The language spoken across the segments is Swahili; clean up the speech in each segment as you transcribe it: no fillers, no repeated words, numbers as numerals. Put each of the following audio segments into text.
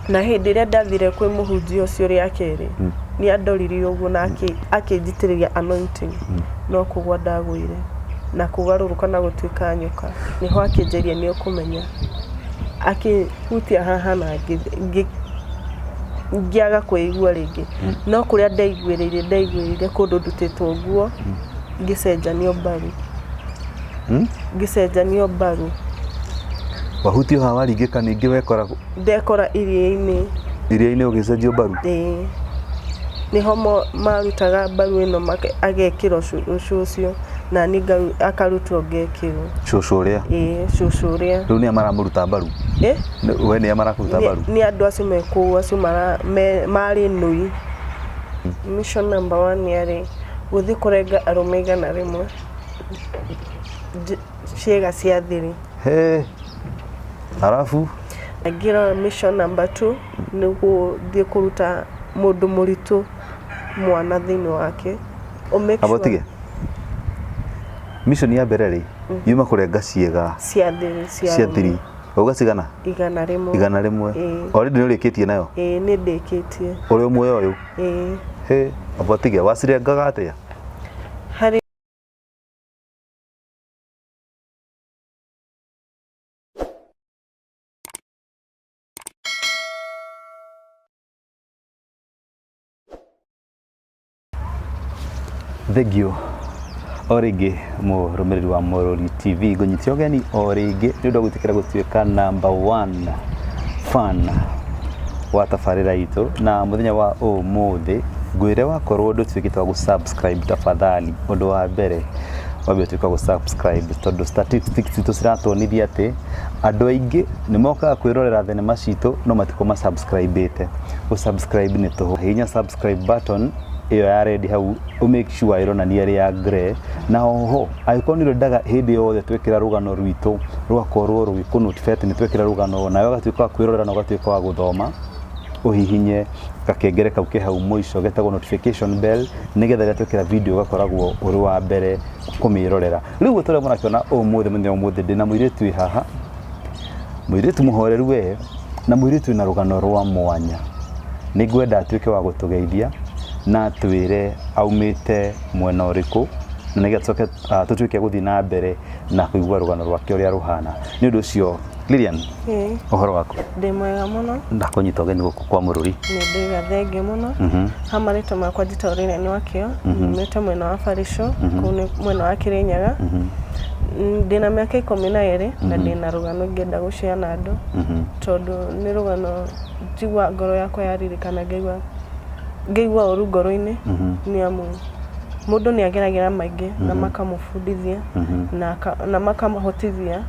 na hindi ria ndathire kwi muhunjia ucio ria keri ni andoriri uguo na akijitiriria anointing no kugwa ndagwire na kugaruruka na gutuika nyoka niho akinjeria ni ukumenya akihutia haha na ngiaga kwigua ringi no kuria ndaiguirire kundu ndutitwo guo ngicenjanio mbaru wahutio hawa ringika ningi wekora ndekora iria-ini ugicenjio mbaru niho marutaga mbaru ino agekira ucio na ninga akarutwo ngekirwo cucu uria riu ni amaramuruta mbaru we ni amarakuruta mbaru ni andu acio mekuu acio mari nui mission number 1 yari guthi kurenga arume 100 ciiga cia thiri halafu ngira mission number 2 ni guthi kuruta mundu muritu mwana thini wake abotige mission ya mbere ri yuma kurenga ciiga cia thiri ugacigana 100 already ni urikitie nayo ni ndikitie uri muoyo uyu abotige wacirengaga atia hari thegio origi murumiriri wa Morori TV gunyitio geni origi ni ndo gutikira gutuika number 1 fan wa tafarira itu na muthenya wa umuthi ngwire wakorwo ndutuikite wa gusubscribe tafadhali undu wa mbere wabio tuika gusubscribe tondu statistics itu ciratonithia ati andu aingi ni mokaga kwirorera thenema citu no matiko ma subscribe-ite gusubscribe ni tuhu hinya subscribe button iyo ya red hau make sure irona ni area grey na oho aikoni ndaga hindi yothe twekira rugano rwitu rwakorwo rwiku notifete ni twekira rugano na yoga twika kwirorera no gatwika wa guthoma uhihinye gakengere kau ke hau muico getagwo notification bell nigetha twekira video gakoragwo uri wa mbere kumirorera riu tore mona kiona umuthi ndina muiritu haha muiritu muhoreru we na muiritu na rugano rwa mwanya nigwenda atwike wa gutugeithia na twire aumite mwena uriku na nigetsoke tutwike guthi na mbere na kuigwa rugano rwake uria ruhana ni undu ucio Lilian ohoro wako ndi mwega muno ndakunyita geni guku kwa Morori ni ndiga thenge muno hamarito makwa njitaurire NYAKIO mete mwena wa Farisho kune mwena wa Kirinyaga ndina miaka 12 na ndina rugano ngenda gucia na andu tondu ni rugano njigwa ngoro yakwa yaririkana ngeigwa uru ngoro-ini ni amu mundu ni ageragira maingi na makamufundithia na makamahotithia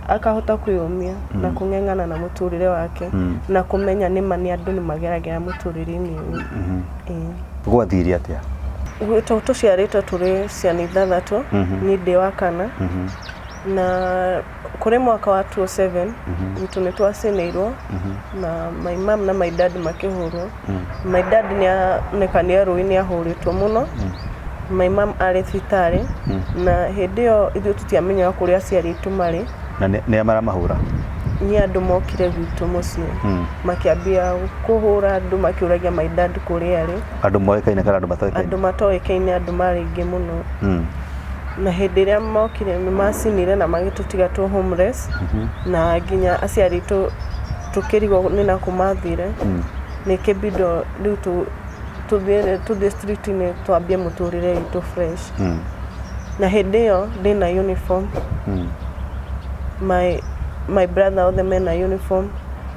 akahota kwiyumia na kung'eng'ana na muturire wake na kumenya ni mani andu ni mageragira muturire-ini gwathiri atia gwito tuciarite turi ciana ithathatu ni ndi wa kana na kuri mwaka wa 2007 gitu ni twaceneirwo na my mom na my dad makihurwo my dad ni kania ruini ahuritwo muno my mom ari thitari na hindi yo ithu tutiamenya kuria aciari itu mari na ni amara mahura ni andu mokire gwitu mucie makiambia kuhura andu makiuragia my dad kuria ari andu moikaine kana andu matoikaine andu maringi muno na hindi ria mokire ni macinire na magitutiga tu homeless na ginya aciari tu tukirigo ni na kumathire ni kibido riu to the street ni twambie muturire itu fresh na hindi yo ndina uniform my brother othe mena uniform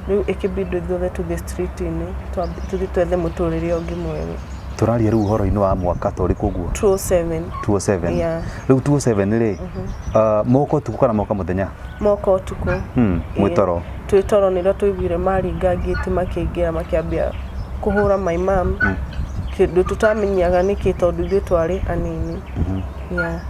riu ikibido thothe to the street ni twethe muturire ongi mwega turaria riu horo-ini wa mwaka tori kuguo 207 yeah riu 207 ri moko tuku kana moka muthenya moko tuku mwitoro twitoro niro tuiguire maringa ngiti makiingira makiambia kuhura my mom kindu tutamenyaga niki tondu ithu twari anini yeah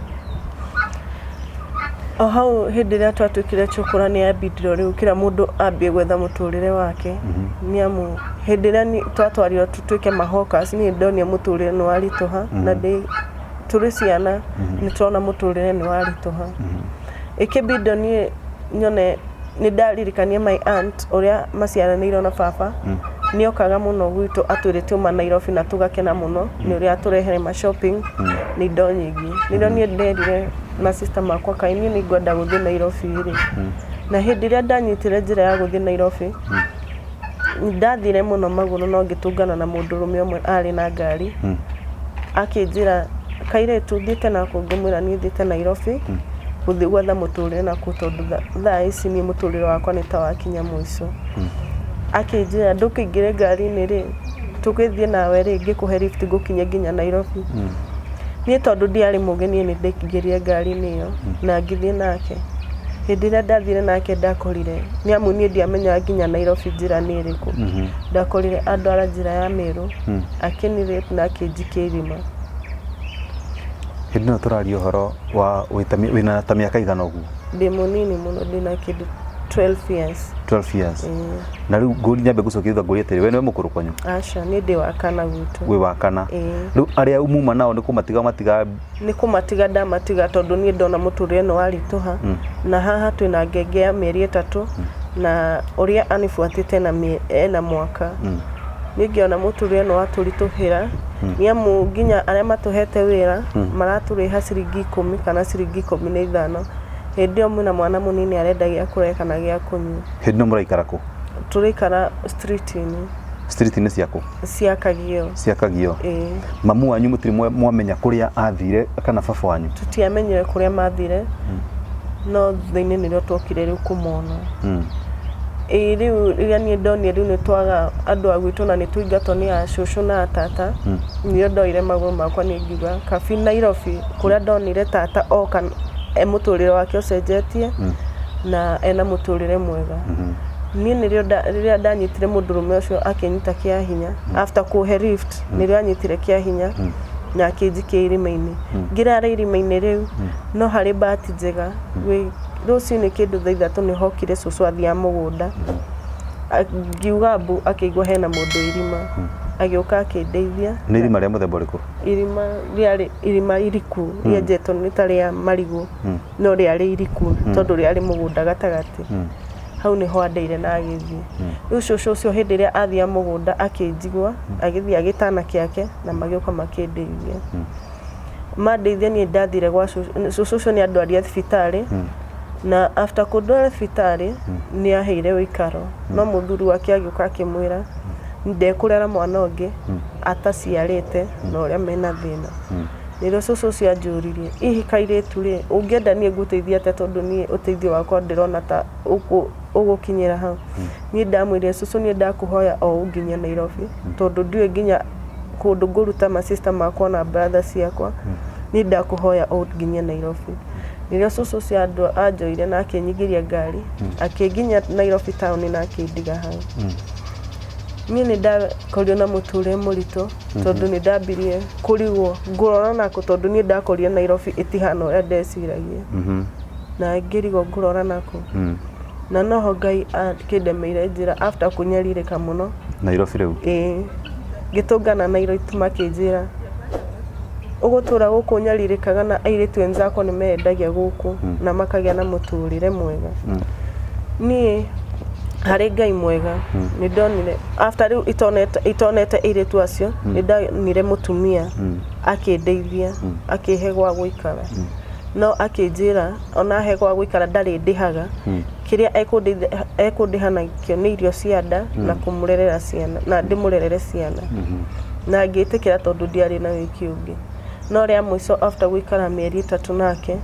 hau hindi ria twatwikire chukura ni abidiro riu kila mundu ambie gwetha muturire wake ni amu hindi ria twatwarirwo tutwike mahokas ni ndonia muturire ni warituha na ndi turi ciana ni twona muturire ni warituha ikibido ni nyone ni ndaririkania my aunt uria maciaranĩirwo na baba ni okaga muno gwitũ atwĩrĩte uma Nairobi na tugakena muno ni uria aturehere ma shopping ni indo nyingi nĩrĩo niĩ nderire na sister makwa kaini ni ngwenda gũthiĩ Nairobi ri na hĩndĩ ĩrĩa ndanyitire njĩra ya gũthiĩ Nairobi ndathire muno magũrũ no ngĩtũngana na mũndũrũme ũmwe arĩ na ngari akĩnjĩra kairĩtu thiĩte nako ngĩmwĩra niĩ thiĩte Nairobi gũthiĩ gwetha mũtũrĩre nakuo tondũ thaa ici niĩ mũtũrĩre wakwa nĩ ta wakinya mũico akĩnjĩra ndũkĩingĩre ngari-inĩ rĩ tũgĩthiĩ nawe rĩ ngĩkũhe lift ngũkinye nginya Nairobi niĩ tondũ ndiarĩ mũgĩ niĩ nĩ ndaingĩrire ngari-inĩ ĩyo na ngĩthiĩ nake hĩndĩ ĩrĩa ndathire nake ndakorire nĩ amu niĩ ndiamenya nginya Nairobi njĩra nĩ ĩrĩkũ ndakorire andwara njĩra ya Meru akĩnirĩte na akĩnjikia irima hĩndĩ ĩno tũraria ũhoro wa wĩna ta mĩaka igana ũguo ndĩ mũnini mũno ndĩna kĩndũ 12 years 12 years na rĩu ngũri nyambe gũcokia thutha ngũri atĩrĩ we nĩwe mũkũrũ kwanyu aca nĩ ndĩ wa kana gwitũ wĩ wa kana rĩu arĩa umuma nao nĩ kũmatiga ndamatiga tondũ niĩ ndona mũtũrĩre no waritũha na haha twĩna ngenge ya mĩeri 3 na ũrĩa anibuatĩte na mwaka nĩngĩona mũtũrĩre no watũritũhĩra nĩ amu nginya arĩa matũhete wĩra maratũrĩha ciringi 10 kana ciringi 15 hĩndĩ ĩyo mwĩna mwana mũnini arenda gĩa kũrĩa kana gĩa kũnyua hĩndĩ ĩno mũraikara kũ tũraikara street-inĩ ciakũ ciakagio mamu wanyu mũtirĩ mwamenya kũrĩa athire kana baba wanyu tutiamenyire kũrĩa mathire no thĩinĩ nĩrĩo twokire rĩu kũmona rĩu rĩrĩa niĩ ndonire rĩu nĩ twaga andũ a gwitũ na nĩ tũingatwo nĩ a cũcũ na tata nĩo ndoire magũrũ makwa nĩ ngiuga kabi Nairobi kũrĩa ndonire tata oka mũtũrĩre wake ũcenjetie na ena mũtũrĩre mwega niĩ rĩrĩa ndanyitire mũndũrũme ũcio akĩnyita kĩa hinya after kũhe lift nĩrĩo anyitire kĩa hinya na akĩnjikia irima-inĩ ngĩrara irima-inĩ rĩu no harĩ bahati njega rũciinĩ kĩndũ thaa 3 nĩ hokire cũcũ athiĩ mũgũnda ngiuga mbu akĩigua hena mũndũ irima agĩũka akĩndeithia nĩ irima rĩa mũthemba ũrĩkũ irima iriku rĩenjetwo nĩ ta rĩa marigũ no rĩarĩ iriku tondũ rĩarĩ mũgũnda gatagatĩ hau nĩho andeire na agĩthiĩ rĩu cũcũ ũcio hĩndĩ ĩrĩa athiĩ mũgũnda akĩnjigua agĩthiĩ agĩtana kĩake na magĩũka makĩndeithia mandeithia niĩ ndathire gwa cũcũ ũcio nĩ andwaria thibitarĩ na after kũndwara thibitarĩ nĩ aheire ũikaro no mũthuri wake agĩũka akĩmwĩra ndekũrera mwana ũngĩ ataciarĩte na ũrĩa mena thĩna nĩrĩo cũcũ ũcio anjũririe ihi kairĩtu rĩ ũngĩenda niĩ ngũteithia atĩa tondũ niĩ ũteithio wakwa ndĩrona ta ũgũkinyĩra hau niĩ ndamwĩrire cũcũ niĩ ndakũhoya o ũnginya Nairobi tondũ ndiũĩ nginya kũndũ ngũruta ma sister makwa na brother ciakwa niĩ ndakũhoya o ũnginya Nairobi nĩrĩo cũcũ ũcio anjoire na akĩnyingĩria ngari akĩnginya Nairobi town na akĩndiga hau niĩ nĩ ndakorirwo na mũtũrĩre mũritũ tondũ nĩ ndambirie kũrigwo ngũrora nako tondũ niĩ ndakorire Nairobi ĩtihana ũrĩa ndeciragia na ngĩrigwo ngũrora nako na noho Ngai akĩndemeire njĩra after kũnyarirĩka mũno Nairobi rĩu ngĩtũngana Nairobi makĩnjĩra ũgũtũra gũkũ nyarirĩkaga na airĩtu wenzako nĩ mendagia gũkũ na makagĩa na mũtũrĩre mwega niĩ harĩ Ngai mwega nĩ ndonire after rĩu itonete airĩtu acio nĩ ndonire mũtumia akĩndeithia akĩhe gwa gũikara no akĩnjĩra ona he gwa gũikara ndarĩ ndĩhaga kĩrĩa ekũndĩha nakĩo nĩ irio cia nda na kũmũrerera ciana na ndĩmũrerere ciana na ngĩtĩkĩra tondũ ndiarĩ na wĩki ũngĩ no rĩa mũico after gũikara mĩeri 3 nake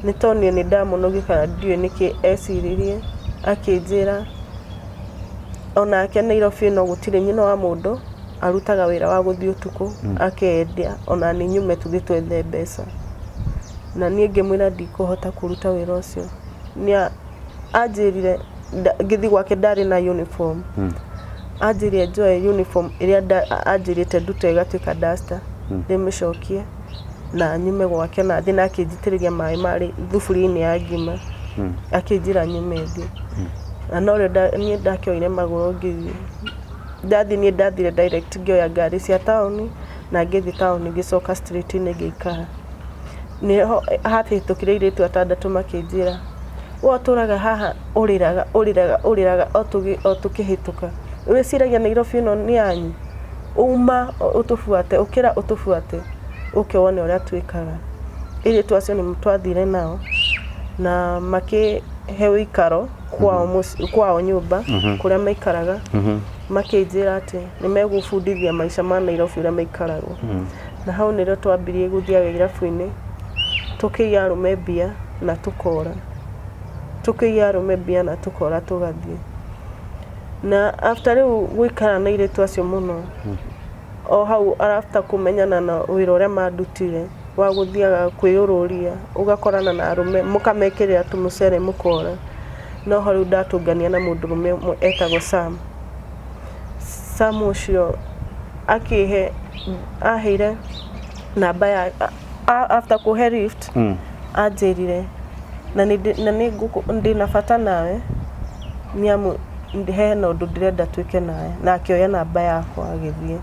nĩ tonio nĩ ndamũnogia kana ndiũĩ nĩkĩ eciririe akĩnjĩra onake Nairobi no gũtirĩ nyina wa mũndũ arutaga wĩra wa gũthiĩ ũtukũ akendia ona nĩ nyume tũthiĩ twethe mbeca na niĩ ngĩmwĩra ndikũhota kũruta wĩra ũcio nĩ anjĩrire ngĩthiĩ gwake ndarĩ na uniform anjĩrire njoe uniform ĩrĩa anjĩrĩte ndute ĩgatuĩka duster ndĩmĩcokie na nyume gwake na thiĩ na akĩnjitĩrĩria maĩ marĩ thuburia-inĩ ya ngima akĩnjĩra nyume thiĩ na no rĩo niĩ ndakĩoire magũrũ ngĩthiĩ niĩ ndathire direct ngĩoya ngari cia taũni na ngĩthiĩ taũni ngĩcoka street-inĩ ngĩikara nĩho hahĩtũkire airĩtu 6 makĩnjĩra wo turaga haha uriraga otukihituka wiciragia Nairobi no ni anyu uma utufuate ukira utufuate ukione uria twikaga ili twacio ni mtwathire nao na make hewe ikaro kwao nyumba kuria maikaraga makinjira ati ni megufundithia maisha ma Nairobi uria maikaragwo na hau nirio twambirie guthiaga irabu-ini tukiya Arume mbia na tukora tugathie na after riu gwikara na iretu acio muno o hau after kumenyana na wira uria mandutire wa guthiaga kwiyururia ugakorana na Arume mukamekirira tumucere mukora no hau ndatungania na mundurume etagwo Sam ucio akihe ahire namba ya after kuhe rift anjirire na ndi nabata nawe niamu ndihe no ndirenda twike nawe na akioya namba yakwa agithie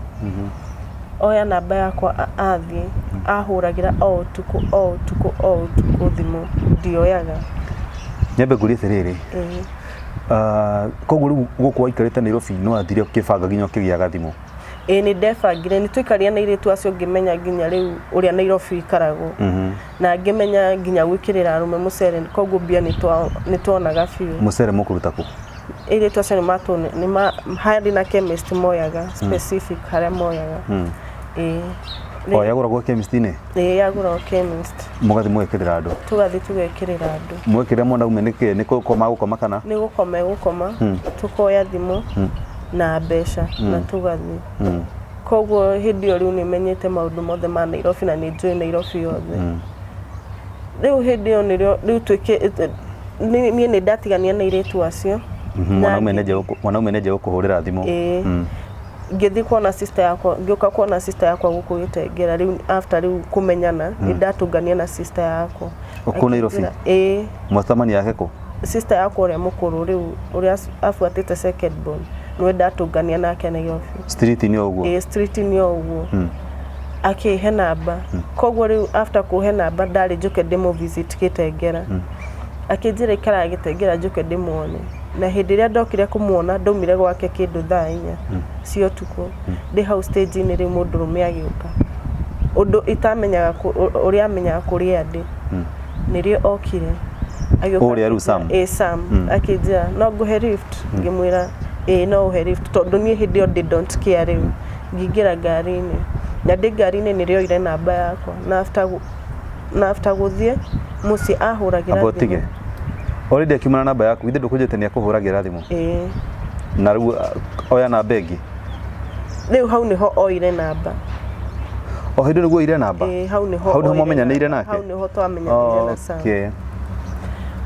oya namba yakwa athie ahuragira o tuku thimu ndioyaga nyambe ngurie tiriri koguo guku aikarite Nairobi no athire ukibanga ginya ukigiaga thimu ni ndebangire ni twikaria na iretu acio ngimenya ginya riu uria Nairobi ikaragwo na ngimenya ginya gwikirira Arume mucere koguo mbia ni twonaga biu mucere mukuruta ku iretu acio ni hari na chemist moyaga specific haria moyaga yaguragwo chemist-ini yaguragwo chemist mugathi mwekirira andu tugekirira andu mwekirira mona umenike ni gukoma kana ni gukoma tukoya thimu na mbeca na tugathi koguo hindi iyo riu nimenyete maundu mothe ma Nairobi na ni njui Nairobi yothe riu hindi iyo nirio riu twike ni ndatigania na iretu acio mwanaume neje gukuhurira thimu ngithi kuona sister yakwa ngioka kuona sister yakwa guku Gitengera riu after riu kumenyana ni ndatungania na sister yakwa uko Nairobi mwatamani yake ko sister yakwa uria mukuru riu uria afuatite second born no ndatungania nake Nairobi street ni oguo street ni oguo akihe namba koguo riu after kuhe namba ndari njuke demo visit Gitengera akinjira ikara Gitengera njuke demuone na hindi ria ndokire kumuona ndaumire gwake kindu thaa 4 cio tuko ndi hau stage ni ri mundurume agiuka undu itamenyaga uria amenyaga kuria ndi nirio okire agiuka uria ru Sam akinjira no nguhe lift ngimwira no uhe lift tondu ni hindi yo don't care riu ngingira ngari-ini na ndi ngari-ini nirio ire namba yakwa na after guthie muci ahuragira thimu already akimana namba yaku ithe ndukujete ni akuhuragira thimu na riu oya namba ingi riu hau niho oire namba hindi niguo ire namba hau niho mwamenyanire nake hau niho twamenyanire na Sam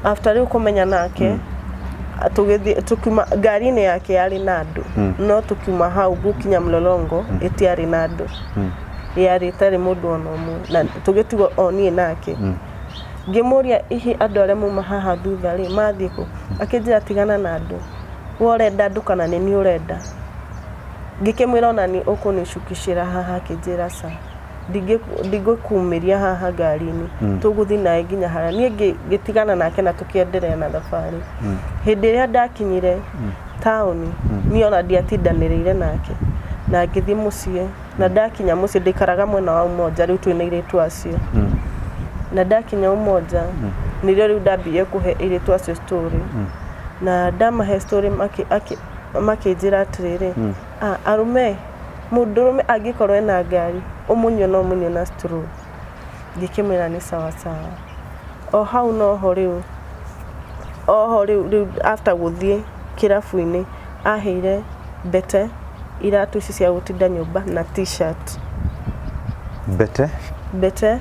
after riu kumenya nake tukima ngari-ini yake yari na andu no tukima hau gukinya Mlolongo etiari na andu yari tari mundu ono mu na tugitigo oni nake ngimuria ihi andu aria muma haha thutha ri mathiko akinjira tigana na andu worenda andu kana ni urenda ngikimwira ona ni ukunicukicira haha akinjira sa ndigikumiria haha ngari-ini tuguthi nae nginya haria ni gitigana nake na tukiendelea na thabari hindi ria ndakinyire town ni ona ndiatindanirire nake na ngithi mucie na ndakinya mucie ndikaraga mwena wa umoja riu twina iretu acio na ndakinya umoja nirio riu ndambie kuhe iretu acio story na ndamahe story makinjira atiriri Arume mundurume agikorwo na ngari umunyo no munyo na straw ngikimwira ni sawa o hau no ho riu after guthie kirabu-ini ahire bete iratu ici cia gutinda nyumba na t-shirt bete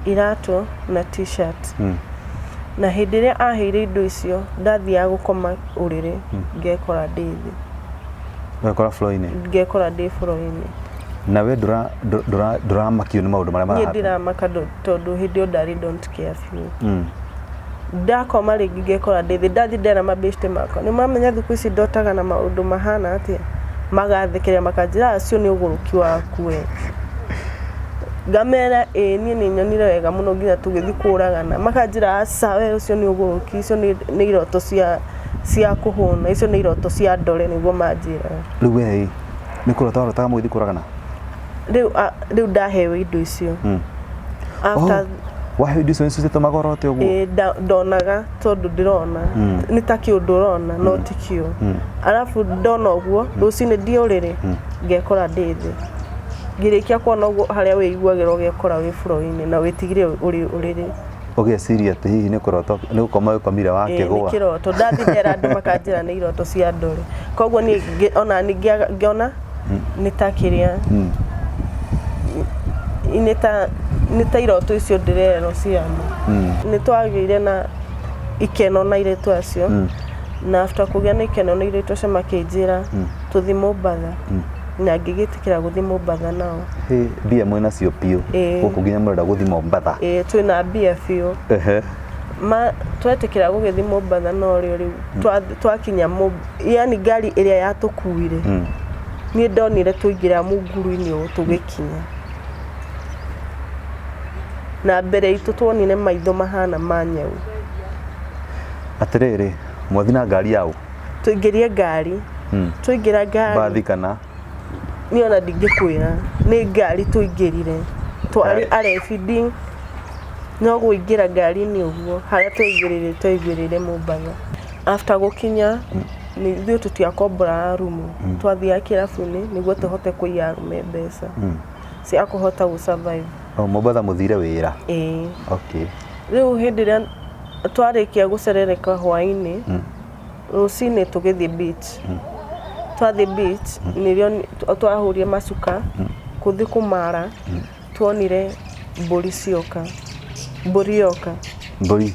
iratu na t-shirt na hindi ria ahire indo icio ndathia gukoma uriri ngekora ndithi ngekora floor-ini na we nduramakio ni maundu maria marahata ndiramaka tondu hindi ndari don't care few ndakoma ringi ngekora ndithi ndathi ndera mabeste makwa ni mamenya thuku ici ndotaga na maundu mahana atia magathekeria makanjira acio ni uguruki waku we ngamera niĩ nĩ nyonire wega mũno nginya tũgĩthiĩ kũragana makanjĩra aca we ũcio nĩ ũgũrũki icio nĩ iroto cia kũhũna icio nĩ iroto cia ndore nĩguo manjĩraga rĩu we nĩ kũrota warotaga mũgĩthiĩ kũragana rĩu ndaheo indo icio after waheo indo icio nĩ citũmaga ũrote ũguo ndonaga tondũ ndĩrona nĩ ta kĩũndũ ũrona no ti kĩo arabu ndona ũguo rũcinĩ ndiũrĩrĩ ngekora ndĩ thĩ ngĩrĩkia kuona ũguo harĩa wĩiguagĩra ũgekora wĩ bũrũri-inĩ na wĩtigire ũrĩrĩ ũgeciria atĩ hihi nĩ kũrota nĩ gũkoma ũkomire wakĩgũa nĩ kĩroto ndathithera andũ makanjĩra nĩ iroto cia ndore koguo niĩ ona ngĩona nĩ ta kĩrĩa nĩ ta iroto icio ndĩrerwo ciama nĩ twagĩire na ikeno na iretu acio na after kũgĩa na ikeno na iretu acio makĩnjĩra tũthiĩ Mombatha na ngĩgĩtĩkĩra gũthiĩ Mombatha nao mbia mwĩna cio piũ gũkũ nginya mũrenda gũthiĩ Mombatha twĩna mbia biũ twetĩkĩra gũgĩthiĩ Mombatha no rĩu twakinya yani ngari ĩrĩa yatũkuire niĩ ndonire tũingĩra mũnguru-inĩ ũũ tũgĩkinya na mbere itũ tuonire maitho mahana ma nyau atĩrĩrĩ mwathi na ngari yao tũingĩrie ngari tũingĩra ngari bathi kana niĩ ona ndingĩkwĩra nĩ ngari tũingĩrire twarĩ RFD no gũingĩra ngari-inĩ ũguo harĩa twaingĩrire Mombatha after gũkinya nĩ ithuĩ tũtiakombora Arume twathiaga kĩrabu-inĩ nĩguo tũhote kũiya Arume mbeca cia kũhota gũ-survive Mombatha mũthire wĩra okay rĩu hĩndĩ ĩrĩa twarĩkia gũcerereka hwaĩ-inĩ rũcinĩ tũgĩthiĩ beach twathiĩ beach nĩrĩo twahũrire macuka kũthiĩ kũmara tuonire mbũri cioka mbũri yoka mbũri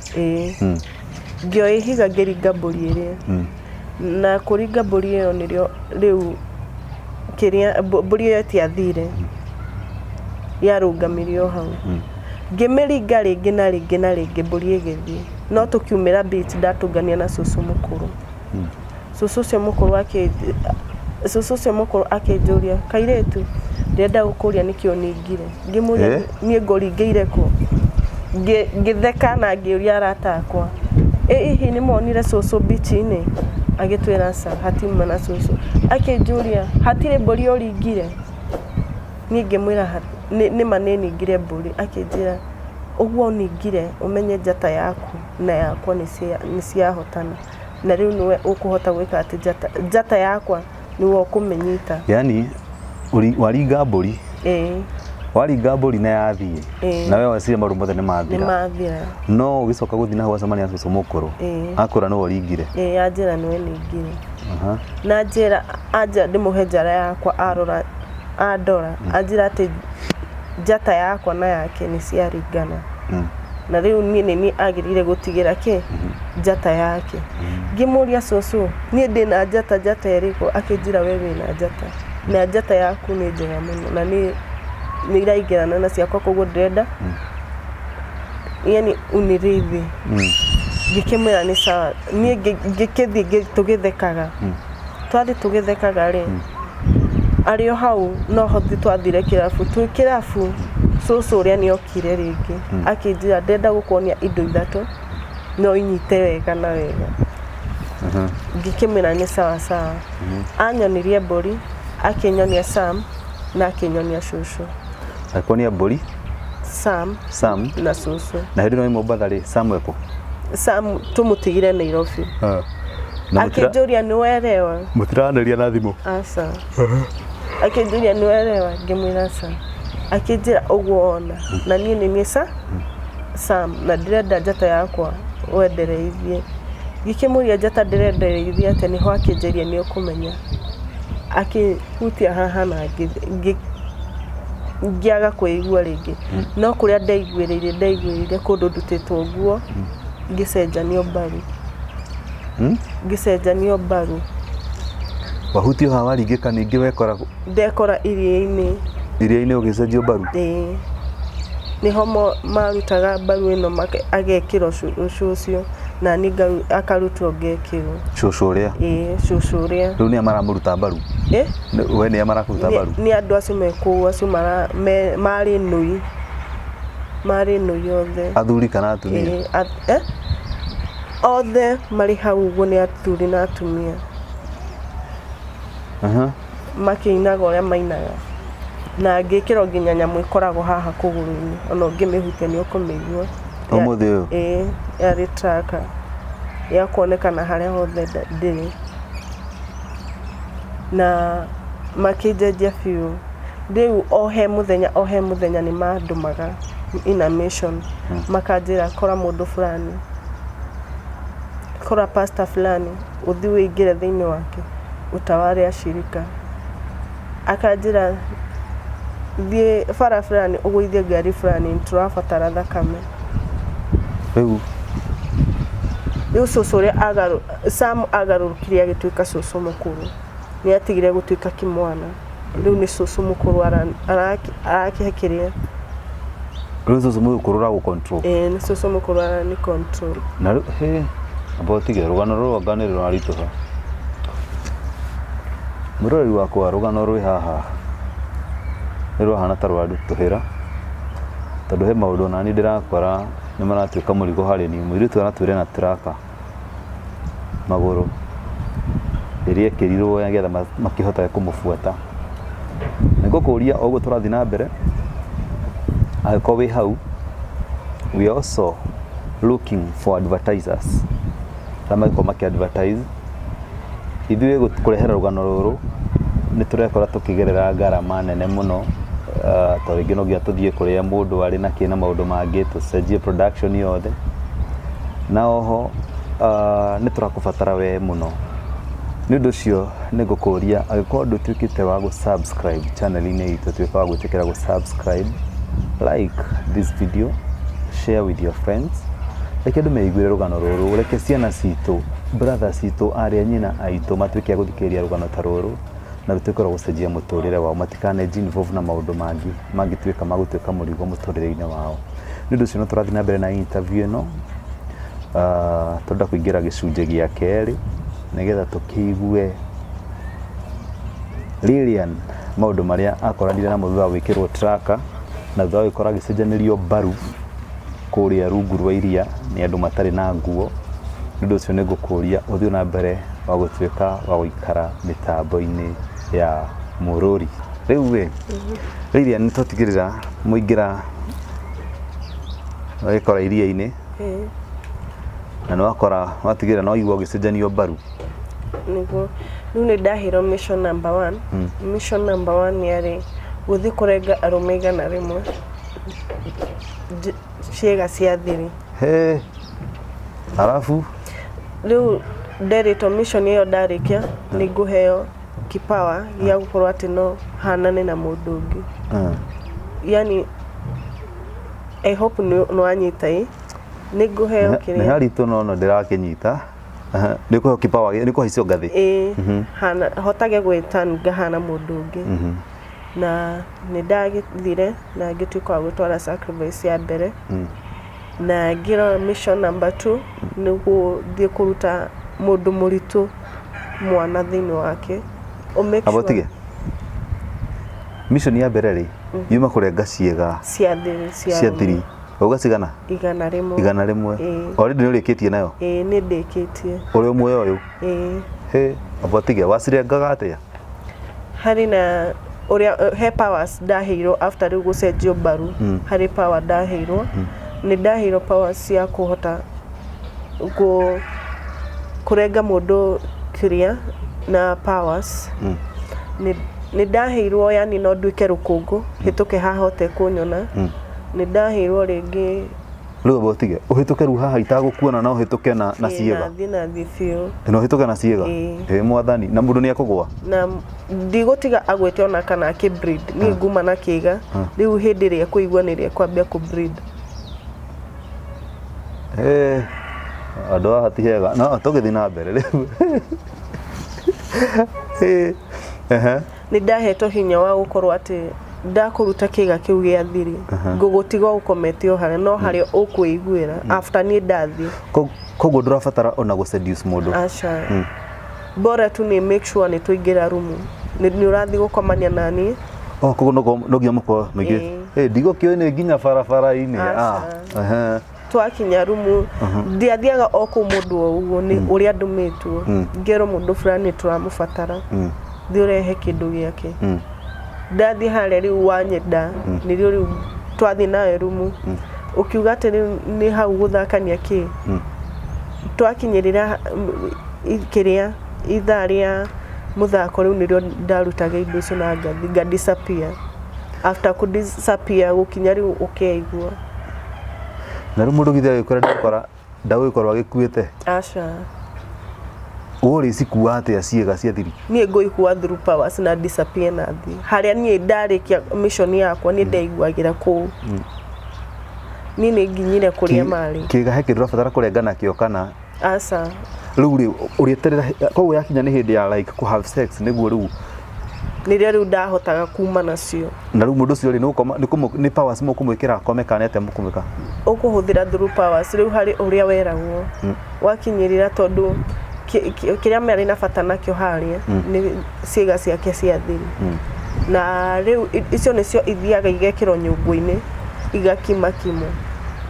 ngĩoya ihiga ngĩringa mbũri ĩrĩa na kũringa mbũri ĩyo nĩrĩo rĩu kĩrĩa mbũri ĩyo ĩtiathire yarũngamirie o hau ngĩmĩringa rĩngĩ na rĩngĩ na rĩngĩ mbũri ĩgĩthiĩ no tũkiumĩra beach ndatũngania na cũcũ mũkũrũ cũcũ ũcio mũkũrũ akĩnjũria kairĩtu ndĩrenda gũkũria nĩkĩo ningire ngĩmũria niĩ ngũringĩire kũ ngĩtheka na ngĩũria arata akwa hihi nĩ monire cũcũ beach-inĩ agĩtwĩra aca hatiuma na cũcũ akĩnjũria hatirĩ mbũri ũringire niĩ ngĩmwĩra nĩma nĩ ningire mbũri akĩnjĩra ũguo ningire ũmenye njata yaku na yakwa nĩ ciahotana na rĩu nĩwe ũkũhota gwĩka atĩ njata yakwa nĩwe ũkũmenyita yani waringa mbũri waringa mbũri na yathiĩ na we weciria maũndũ mothe nĩ mathira no ũgĩcoka gũthiĩ na hau acemania na cũcũ mũkũrũ akũra nĩwe ũringire anjĩra nĩwe ningire na njĩra anja ndĩmũhe njara yakwa andora anjĩra atĩ njata yakwa na yake nĩ ciaringana na rĩu niĩ nĩ agĩrĩire gũtigĩra njata yake ngĩmũria cũcũ niĩ ndĩna njata ĩrĩkũ akĩnjĩra we wĩna njata na njata yaku nĩ njega mũno na nĩ iraingĩrana na ciakwa koguo ndĩrenda yani unirithi ngĩkĩmwĩra nĩ sawa niĩ ngĩkĩthiĩ tũgĩthekaga twathiĩ tũgĩthekaga rĩ arĩ o hau no hothi twathire kĩrabu cũcũ ũrĩa nĩ okire rĩngĩ akĩnjĩra ndenda gũkuonia indo ithatũ no inyite wega na wega ngĩkĩmwĩra nĩ sawa anyonirie mbũri akĩnyonia Sam na akĩnyonia cũcũ akuonia mbũri Sam na cũcũ na hĩndĩ ĩno Mombatha rĩ Sam eko Sam tũmũtigire Nairobi akĩnjũria nĩ werewa mũtiranĩria na thimũ aca akĩnjũria nĩ werewa ngĩmwĩra aca akĩnjĩra ũguo ona na niĩ nĩ niĩ Sam na ndĩrenda njata yakwa wendereithie ngĩkĩmũria njata ndĩrendereithie atĩ nĩho akĩnjĩria nĩ ũkũmenya akĩhutia haha na ngĩaga kwĩigua rĩngĩ no kũrĩa ndaiguĩrĩire kũndũ ndutĩtwo nguo ngĩcenjanio mbaru wahutio haha waringĩka ningĩ wekora ndekora iria-inĩ ũgĩcenjio mbaru nĩho marutaga mbaru ĩno agekĩrwo ũcio na ninga akarutwo ngekirwo cucuria cucuria riu ni amaramuruta mbaru we ni amarakuruta mbaru ni andu acio mekuu acio mari nui othe athuri kana atumia othe mari hau uguo ni athuri na atumia makĩinaga ũrĩa mainaga na ngĩkĩrwo nginya nyamũ ĩkoragwo haha kũgũrũ-inĩ ona ũngĩmĩhutia nĩ ũkũmĩigua ũmũthĩ ũyũ yarĩ tracker ya kuonekana harĩa hothe ndĩrĩ na makĩnjenjia biũ rĩu o he mũthenya nĩ mandũmaga information makanjĩra kora mũndũ fulani kora pastor fulani ũthiĩ wĩingĩre thĩinĩ wake utawale ashirika akanjĩra thiĩ bara fulani ũgũithie ngari fulani tũrabatara thakame rĩu cũcũ ũrĩa Sam agarũrũkire agĩtuĩka cũcũ mũkũrũ nĩ atigire gũtuĩka kĩmwana rĩu nĩ cũcũ mũkũrũ arakĩhekeria rĩu cũcũ mũkũrũ ra gũcontrol nĩ cũcũ mũkũrũ arani control na abotige rũgano rũrũ nĩ rũraritũha mũrori wakwa rũgano rwĩ haha nĩ rũhana ta rwandũtũhĩra tondũ he maũndũ nani ndĩrakora nĩ maratuĩka mũrigo harĩ niĩ mũirĩtu aratwĩra na traka magũrũ ĩrĩa ĩkĩrirwo nĩgetha makĩhota kũmũbuata nĩngũkũria o ũguo tũrathiĩ na mbere angĩkorwo wĩ hau we also looking for advertisers arĩa magĩkorwo makĩ-advertise ithuĩ kũrehera rũgano rũrũ nĩ tũrekora tũkĩgerera ngarama nene mũno tondũ rĩngĩ no nginya tũthiĩ kũrĩa mũndũ arĩ na kĩna maũndũ mangĩ tũcenjie production yothe na oho nĩ tũrakũbatara we mũno nĩ ũndũ ũcio nĩ ngũkũria angĩkorwo ndũtuĩkĩte wa gũ-subscribe channel-inĩ itũ tuĩka wa gwĩtĩkĩra gũ-subscribe like this video share with your friends reke andũ meiguĩre rũgano rũrũ reke ciana citũ brothers citũ arĩa nyina aitũ matuĩke a gũthikĩrĩria rũgano ta rũrũ na rũtuĩke rwa gũcenjia mũtũrĩre wao matikaneji involve na maũndũ mangĩ mangĩtuĩka magũtuĩka mũrigo mũtũrĩre-inĩ wao nĩ ũndũ ũcio no tũrathiĩ na mbere na interview ĩno tũrenda kũingĩra gĩcunjĩ gĩa kerĩ nĩgetha tũkĩigue Lilian maũndũ marĩa akoranire namo thutha wa gwĩkĩrwo tracker na thutha wa gũkorwo agĩcenjanĩrio mbaru kũrĩa rungu rwa iria nĩ andũ matarĩ na nguo nĩ ũndũ ũcio nĩ ngũkũria ũthiĩ na mbere wa gũtuĩka wa gũikara mĩtambo-inĩ ya mũrũri rĩu Lilian nĩ tũtigĩrĩra mũingĩra wagĩkora iria-inĩ na nĩ watigĩrĩra no waigua ũgĩcenjanio mbaru nĩguo rĩu nĩ ndahĩrwo mission number 1 mission number 1 yarĩ gũthiĩ kũrenga arũme 100 ciĩga cia thiri arabu rĩu nderĩtwo mission ĩyo ndarĩkia nĩ ngũheo kipawa gĩa gũkorwo atĩ no hanane na mũndũ ũngĩ yani I hope nĩ wanyita nĩ ngũheo kĩrĩa nĩ haritũ no ndĩrakĩnyita nĩ kũheo kipawa nĩ kũhaicio ngathĩ hotage gwĩta ngahana mũndũ ũngĩ na nĩ ndagĩthire na ngĩtuĩka wa gũtwara sacrifice ya mbere na ngĩra mission number 2 nĩguo thiĩ kũruta mũndũ mũritũ mwana thĩinĩ wake abotige mission ya mbere rĩ yuma kũrenga ciĩga cia thiri uga cigana 100 already nĩ ũrĩkĩtie nayo nĩ ndĩkĩtie ũrĩ muoyo ũyũ abotige wacirengaga atĩa harĩ na ũrĩa he powers ndaheirwo after rĩu gũcenjio mbaru harĩ power ndaheirwo nĩ ndaheirwo powers cia kũhota kũrenga mũndũ kĩrĩa na powers nĩ ndaheirwo yani no nduĩke rũkũngũ hĩtũke haha hote kũnyona nĩ ndaheirwo rĩngĩ rĩu abotige ũhĩtũke rĩu haha itagũkuona na ũhĩtũke na ciĩga na biũ no ũhĩtũke na ciĩga mwathani na mũndũ nĩ akũgwa na ndigũtiga agwĩte ona kana akĩ breed niĩ nguma na kĩga rĩu hĩndĩ ĩrĩa kũigua nĩ ĩrĩa kwambia kũ breed andũ haha ti hega no tũgĩthiĩ na mbere rĩu nĩ ndahetwo hinya wa gũkorwo atĩ ndakũruta kĩga kĩu gĩa thiri ngũgũtiga ũkomete o harĩa no harĩa ũkwĩiguĩra after niĩ ndathiĩ koguo ndurabatara ona go seduce mundu acha bora tu ni make sure ni tuingira rumu ni urathi gukomania nani koguo no nginya mako mege ndigo kio ni nginya farafara ini twakinya rumu ndiathiaga o ku mundu uguo ni uria ndumitwo ngero mundu fulani turamubatara thiurehe kindu giake ndathi hale riu wanyenda nirio riu twathi nawe rumu ukiuga ati ni hau guthakania ki twakinyirira kiria itharia muthako riu nirio ndarutaga indo icio na ngathi disappear after ku disappear gukinya riu ukeigua na riu mundu githia gikora ndagwikorwo agikuite acha uri sikuwa ate Ciiga cia thiri nie ngoikuwa through powers na disappear na thi haria nie ndarikia mission yakwa ni ndaiguagira ku ni nginyire kuria mari Ciiga heke ndurabatara kurengana kio kana acha riu urieterera koguo yakinya ni hindi ya like ku have sex niguo riu riu ndahotaga kuma nacio na riu mundu cio ri ni powers mukumwikira akome kana ate mukumwika ukuhuthira through powers riu hari uria weragwo wakinyirira tondu kiria meri na bata nakio haria ni Ciiga ciake cia thiri na riu icio nicio ithiaga igekirwo nyungu-ini igakimakimo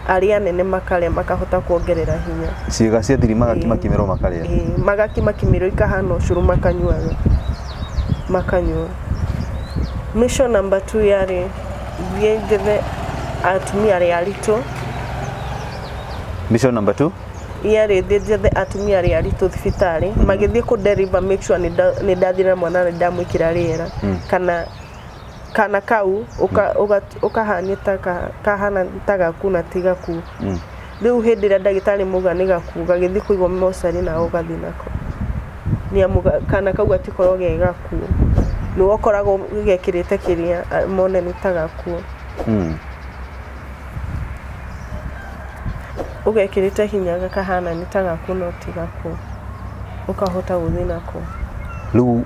aria nene makare makahota kuongerera hinya Ciiga cia thiri magakimakimero makaria magakimakimiro ikahana ucuru makanyua mission number 2 yari thiethe atumia aria arito mission number 2 yari thiethe atumia aria arito thibitari magithie ku deliver make sure ni ndathira mwana ni ndamwikira riera kana kau ukahanyita kahana tagakuna tigaku riu hindi ria ndagitari muga ni gaku gagithie kuigwo mosari na ugathi nako ni amuga kana kau atikorwo gegaku ni wokoragwo gekirite kiria mone ni tagaku ugekirite hinya gakahana ni tagaku no tigaku ukahota guthi nako riu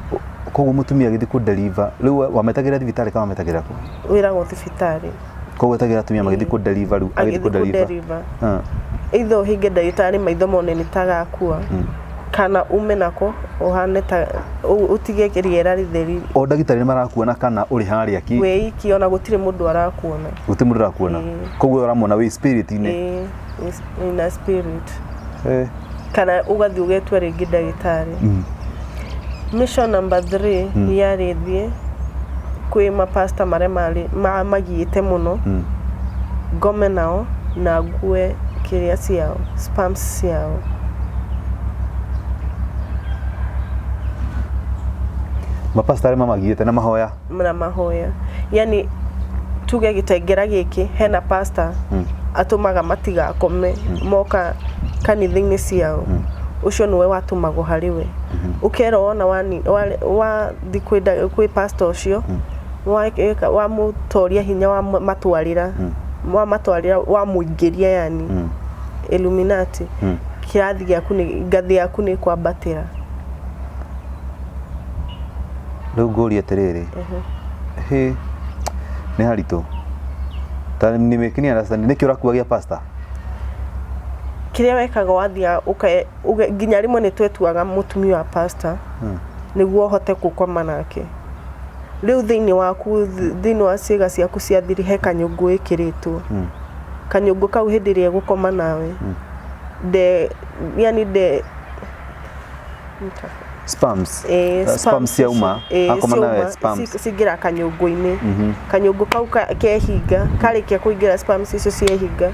koguo mutumia githi ku deliver riu wametagira thibitari kama metagira ku wira go thibitari koguo etagira atumia magithi ku deliver riu agithi ku deliver itho hinge ndagitari maitho mone ni tagakua kana ume nako uhane ta utige kiriera ritheri o ndagitari marakuona kana uri haria ki weiki ona gutire mundu arakuona gutire mundu arakuona koguo uramona we spirit ini in spirit kana ugathi ugetwa ringi ndagitari mission number 3 yari thie kwi mapasta mare magiite muno ngome nao na ngue kiria ciao spams ciao mapasta arĩa mamagiĩte na mahoya yani tuge gitengera giki hena pasta atumaga matigakome moka kanithingi ciao ucio niwe watumagwo hariwe ukero ona wa thikwenda kwi pastor ucio wa mutoria hinya wa matwarira wa muingiria yani Illuminati kirathi giaku ni ngathi yaku ni kwambatira riu ngũria atiriri ni haritu ta ni mekini understand ni kio rakuagia pasta kiria wekaga wathia nginya rimwe ni twetuaga mutumia wa pasta niguo hote gukoma nake riu thiini waku thiini wa Ciiga ciaku cia thiri he kanyungu ikiritwo kanyungu kau hindi ria gukoma nawe yani spams ya uma akoma nawe spams sigira kanyungu-ini kanyungu kau kehinga karikia kuingira spams icio ciehinga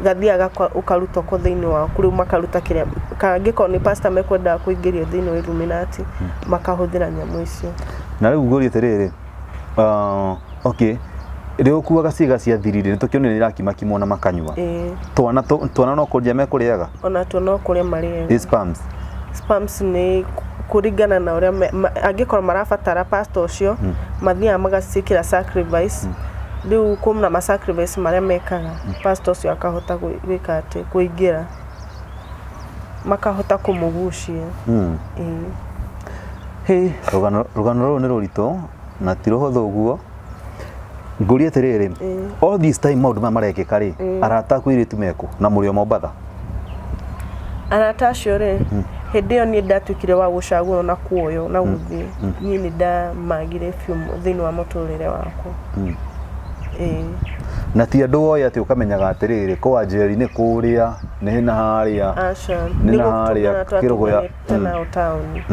gathiaga ukaruta ko thiini waku riu makaruta kiria kangiko ni pastor mekwenda kuingiria thiini wa Illuminati makahuthira nyamu icio na riu ngũria atiriri okay riu kuaga Ciiga cia thiri ni tukionera irakimakimwo na makanyua twana no kuria mekuriaga ona tuona kuria mariaga spams ni kuringana na uria angikora marabatara pastor ucio mathia magacikira sacrifice riu kumna ma sacrifice maria mekaga pastor ucio akahota gwika ati kuingira makahota kumugucia rugano rũu nĩ rũritũ na ti rũhũthũ ũguo ngũria atiriri all this time maũndũ maya marekĩka ri arata kwĩrĩtu meko na mũrĩo Mombatha Arata acio rĩ hĩndĩ ĩyo niĩ ndatwĩkire wa gũcagũrwo na kuoyo na gũthiĩ niĩ nĩ ndamagire biũ thĩinĩ wa mũtũrĩre wakwa. Na ti andũ woĩ atĩ ũkamenyaga atĩrĩrĩ kwa njeri-inĩ kũrĩa nĩ na harĩa nĩ na harĩa kĩrũgũ tena taũni.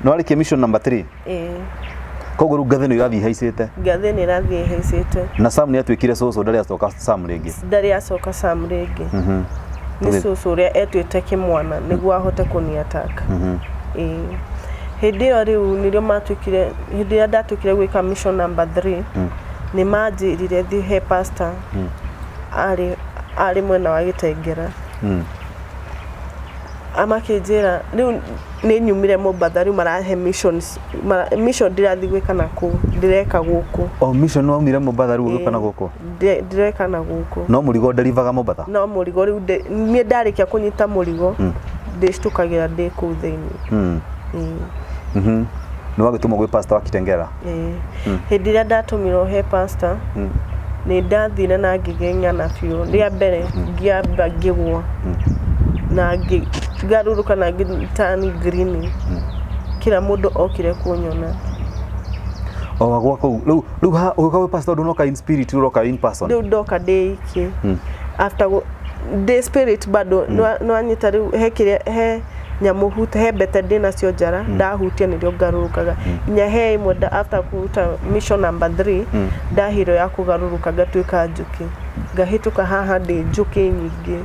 No arĩkia mission number 3. Koguo rĩu ngathĩ nĩ irathiĩ haicĩte. Ngathĩ nĩ irathiĩ haicĩte. Na Sam nĩ atwĩkire cũcũ ndarĩ acoka Sam rĩngĩ. Ndarĩ acoka Sam rĩngĩ. Nĩ cũcũ ũrĩa etwĩte kĩmwana nĩguo ahote kũni-attack. Hĩndĩ ĩyo rĩu nĩrĩo matwĩkire hĩndĩ ĩrĩa ndatwĩkire gwĩka mission number 3 nĩ manjĩrire thiĩ he pastor arĩ mwena wa Gĩtengera. Amakĩnjĩra rĩu nĩ nyumire Mombatha rĩu marahe mission ndĩrathiĩ gwĩka nakũu ndĩreka gũkũ. Mission no umire Mombatha rĩu gwĩka na gũkũ. Ndĩreka na gũkũ. No mũrigo nderivaga Mombatha. No mũrigo rĩu niĩ ndarĩkia kũnyita mũrigo ndĩcitũkagĩra ndĩ kũu thĩinĩ. Nĩ wagĩtũmwo gwĩ pastor wa Kitengera. Hĩndĩ ĩrĩa ndatũmirwo he pastor nĩ ndathire na ngĩgeng'ana biũ rĩa mbere ngĩamba ngĩgwa na ngarũrũka na ngĩtani green. Kila mũndũ okire kunyona. Wagwa kũu rĩu ũgĩũka gwĩ pastor ndũnoka in spirit ũroka in person. Rĩu ndoka ndĩ iki after the spirit bado no anyita rĩu he nyamuhuta he bete ndĩna cio njara ndahutia nĩrĩo ngarũrũkaga nya he imwe after kuruta mission number 3 ndahiro ya kũgarũrũka ngatwĩka njũkĩ ngahĩtũka haha ndĩ njũkĩ nyingĩ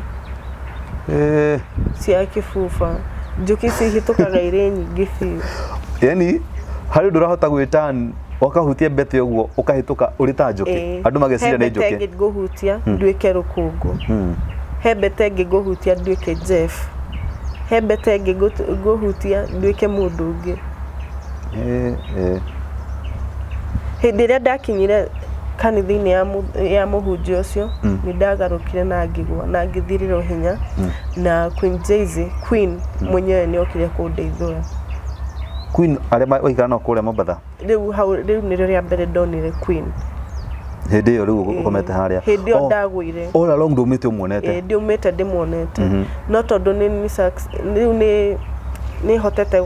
cia kĩbuba njũkĩ cihĩtũkaga irĩ nyingĩ biũ. Yani harĩ ndũrahota gwĩtan wakahutia bete ũguo ũkahĩtũka ũrĩ ta njũkĩ andũ mageciria nĩ njũkĩ. He bete ngũhutia ndwĩke rũkũngũ. He bete ngũhutia ndwĩke Jeff. He bete ngũhutia ndwĩke mũndũ ũngĩ. Hĩndĩ ĩrĩa ndakinyire kanitha-inĩ ya mũhunjia ũcio nĩ ndagarũkire na ngĩgwa na ngĩthirĩrwo hinya na Queen mwenyewe nĩ okire kũndeithũra. Queen arĩa oikara no kũrĩa Mombatha. Rĩu nĩrĩo rĩa mbere ndonire Queen. Hĩndĩ ĩyo rĩu ũkomete harĩa. Hĩndĩ ĩyo ndagũire. All along ndũmĩte ũmuonete. Ndiumĩte ndĩmuonete. No tondũ rĩu nĩ hotete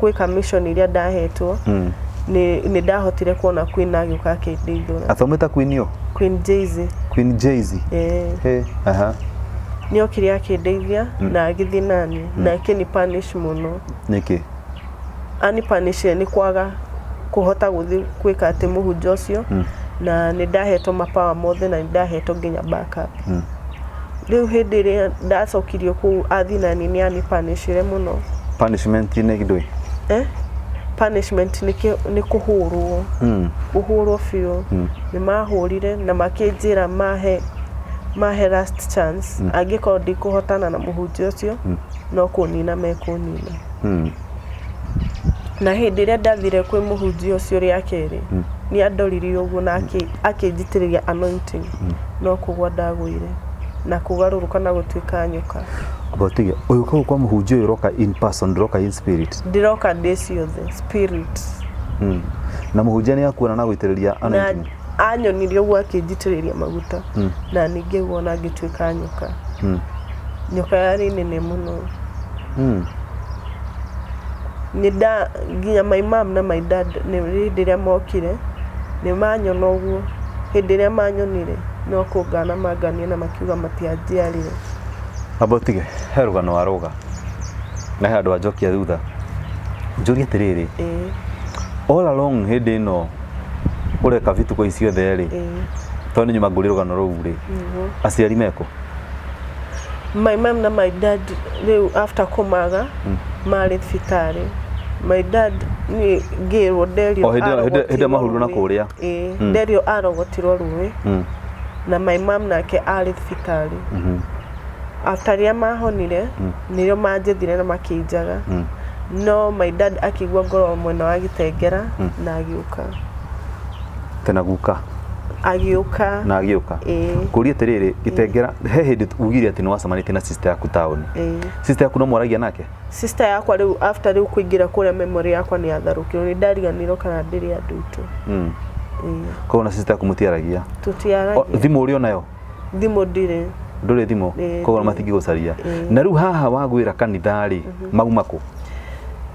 gwĩka mission iria ndahetwo. Nĩ ndahotire kuona Queen agĩũka akĩndeithũra. Athomete Queen yo? Queen Jay-Z. Queen Jay-Z. Nĩ okire akĩndeithia na agĩthiĩ nani na akĩni punish mũno. Nĩkĩ? Ani punish nĩ kwaga kũhota gũthiĩ gwĩka atĩ mũhunjia ũcio na nĩ ndahetwo mapawa mothe na nĩ ndahetwo nginya backup. Rĩu hĩndĩ ĩrĩa ndacokirio kũu athi nani nĩ ani punishire mũno. Punishment nĩ kĩndũ? Punishment nĩ kũhũrwo. Kũhũrwo biũ. Nĩ mahũrire na makĩnjĩra mahe last chance. Angĩkorwo ndikũhotana na mũhunjia ũcio no kũnina mekũnina. Na hĩndĩ ĩrĩa ndathire kwĩ mũhunjia ũcio rĩa kerĩ nĩ andoririe ũguo na akĩnjitĩrĩria anointing no kũgwa ndagũire na kũgarũrũka na gũtuĩka nyoka. Botiga ũyũ kwa mũhunjia ũyũ roka in person ndroka in spirit. Ndiroka ndĩ ciothe spirit. Na mũhunjia nĩ akuona na gũitĩrĩria anointing. Anyonirie ũguo akĩnjitĩrĩria maguta na ningĩ guona ngĩtuĩka nyoka. Nyoka yarĩ nene mũno. Nginya my mom na my dad nĩ rĩrĩa mokire nĩ manyona ũguo. Hĩndĩ ĩrĩa manyonire no kũngana mangania na makiuga matianjiarire. Abotige he rũgano wa rũga na he andũ anjokia thutha njũrie atĩrĩrĩ all along hĩndĩ ĩno ũreka vituko icio therĩ tondũ nyuma ngũrĩ rũgano rũu rĩ aciari meko. My mom na my dad rĩu after kũmaga marĩ thibitarĩ. My dad ni ngĩrwo nderio hĩndĩ mahurwo na kũrĩa nderio arogotirwo rũĩ na my mom nake arĩ thibitarĩ. After rĩa mahonire nĩrĩo manjethire na makĩnjaga no my dad akĩigua ngoro mwena wa Gĩtengera na agĩũka. Tena guka agĩũka na agĩũka kũria atĩrĩrĩ Gĩtengera he hĩndĩ ugire atĩ nĩ wacemanĩtie na sister yaku taũni. Sister yaku no mwaragia nake? Sister yakwa rĩu after rĩu kũingĩra kũrĩa memory yakwa nĩ yatharũkirwo nĩ ndariganĩrwo kana ndĩrĩ andũ itũ. Kwa na sister yaku mũtiaragia? Tũtiaragia. Thimũ ũrĩ onayo? Thimo ndire. Ndure thimo koguo matingi gucaria. Na riu haha wagwira kanitha ri maumako.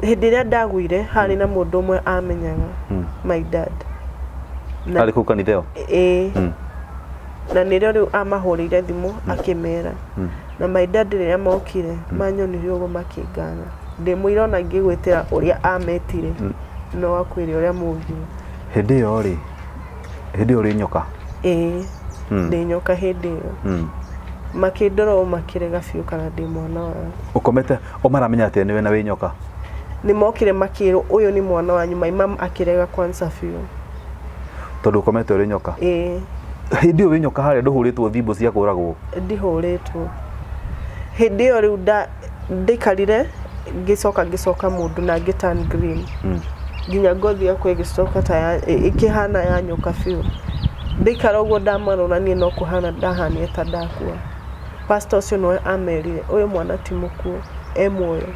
Hindi ria ndagwire hari na mundu umwe amenyaga my dad. Ari ku kanitha yo? Na nirio riu amahurire thimu akimera. Na my dad ria mokire manyonirie ugo makingana. Ndimwira ona ngigwitira uria ametire no akwire uria mugi. Hindi yo ri. Hindi uri nyoka. Ndi nyoka hindi yo. Makindoro makirega biu kana ndi mwana wa. Ukomete omaramenya ati niwe na wi nyoka. Ni mokire makiro uyu ni mwana wanyu my mom akirega kwanza biu. Tondu ukomete uri nyoka. Hindi uri nyoka hari nduhuritwo thimbo cia kuragwo. Ndihuritwo. Hindi yo riu ndikarire gicoka mundu na gitan green. Ginya ngothi yakwa igicoka ta ikihana ya nyoka biu. Ndikara uguo ndamarona nie no kuhana ndahanie ta ndakua. Pastor ucio no amerire uyu mwana ti mukuo muoyo.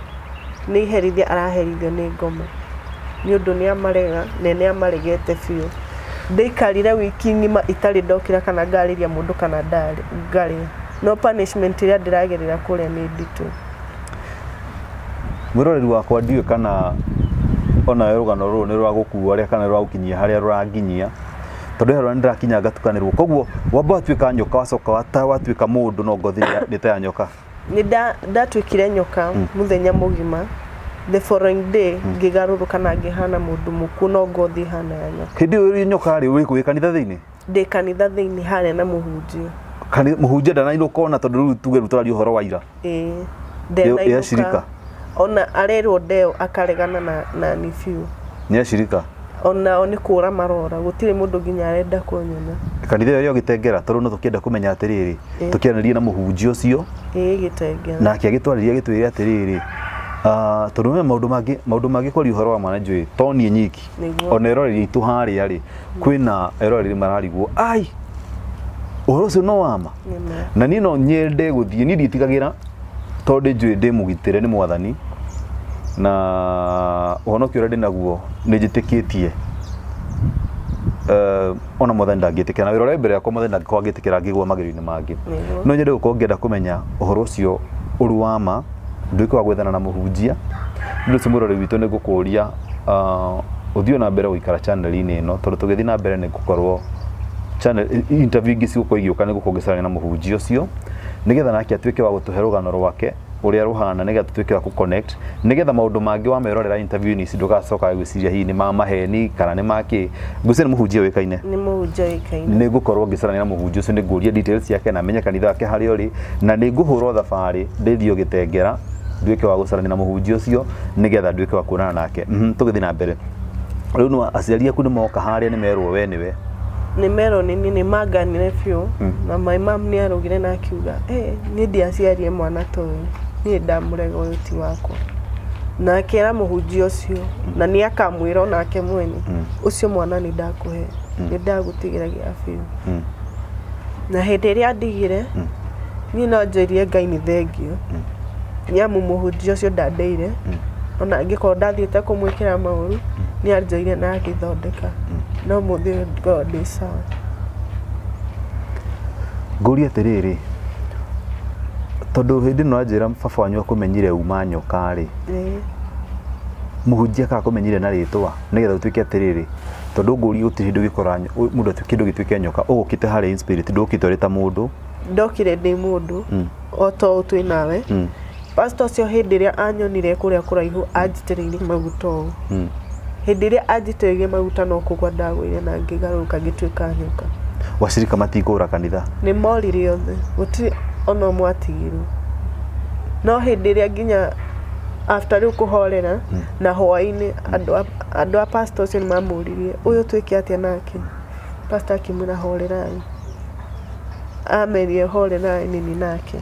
Ni herithia araherithio ni ngoma. Ni undu ni amarega nene amaregete biu. Ndikarire wiki ngima itari ndokira kana ngariria mundu kana ngari. No punishment iria ndiragerera kuria ni nditu. Mwiroreri wakwa ndiwe kana ona rugano ruru ni rwa gukuwa ria kana rwa gukinyia haria ruranginyia. Tondu hero ndirakinya ngatukanirwo koguo wamba twika nyoka wacoka watwika mundu no ngothi ni ta nyoka. Ni ndatwikire nyoka muthenya mugima. The following day ngigaruruka na ngihana mundu muku no ngothi hana ya nyoka. Hindi uri nyoka ri uri ku kanitha thiini? Ndi kanitha thiini hare na muhunjia. Muhunjia ndana ino kona tondu riu tuge rutari uhoro wa ira. Ya shirika. Ona arerwo ndeo akaregana na ni fiu. Ni shirika. Ona oni kura marora gutire mundu ginya arenda kunyona. Kanitha yo gitengera tondu no tukienda kumenya atiriri tukianiriria na muhunjia ucio gitengera na akiagitwariria gitwire atiriri tondu maundu magi kwari uhoro wa mwana njui toni nyiki ona eroreri itu hari ari kwina eroreri mararigwo ai uhoro ucio no wama na ni no nyende guthie ni nditigagira tondu njui ndi mugitire ni mwathani na uhonokio ria ndinaguo ni njitikitie ona mwathani ndangitikira na wirore mbere yakwa mwathani ndangikwagitikira ngigwa magiro-ini mangi no nyende gukorwo ngienda kumenya uhoro ucio uri wama nduike wa gwethana na muhunjia ndu cimurori witu ni gukuria uthio na mbere guikara channel-ini ino tondu tugithi na mbere ni gukorwo channel interview ingi cigukorwo igioka ni gukongesana na muhunjia ucio nigetha nake atuike wa gutuhe rugano rwake uria ruhana nigetha tutuike wa ku connect nigetha maundu mangi wa merorera interview ni cidugacoka gwiciria hihi ni maheni kana ni maki gucene muhunjia wikaine ni muhunjia wikaine ni gukorwo ngicarania na muhunjia ucio ni nguria details yake na menye kanitha wake hari uri na ni nguhurwo thabari ndithio gitengera nduike wa gucarania na muhunjia ucio nigetha nduike wa kuonana nake tugithi na mbere riu no aciari aku ni moka haria ni merwo we niwe ni mero ni maganire biu na my mom ni arugire na akiuga ni ndiaciarie mwana toyu ni ndamurega uyu ti wakwa na akira muhunjia ucio na ni akamwira ona ake mwene ucio mwana ni ndakuhe ni ndagutigiragia biu na hindi iria ndigire ni no njirie Ngai ni thengio nyamu muhunjia ucio ndandeire ona ngikorwo ndathiite kumwikira mauru ni anjoire na agithondeka no muthi God is sawa. Nguria atiriri tondu hindi no anjira baba wanyu akumenyire uma nyoka ri muhunjia ka akumenyire na ritwa nigetha utuike atiriri tondu nguria uti hindu gikora mundu kindu gituike nyoka ugukite hari in spirit ndukite uri ta mundu ndokire ndi mundu oto utwi nawe pastor cio hindi ria anyonire kuria kuraihu anjitiriire maguta o hindi ria anjitiriire maguta no kugwa ndagwire na ngigaruka ngituika nyoka. Washirika matigura kanitha ni morire othe guti ono mwatigiru no hindi ria nginya after riu kuhorera na hwaini andu a pastor cio ni mamuririe uyu twike atia nake pastor akimwira horerai amerie horerai nini nake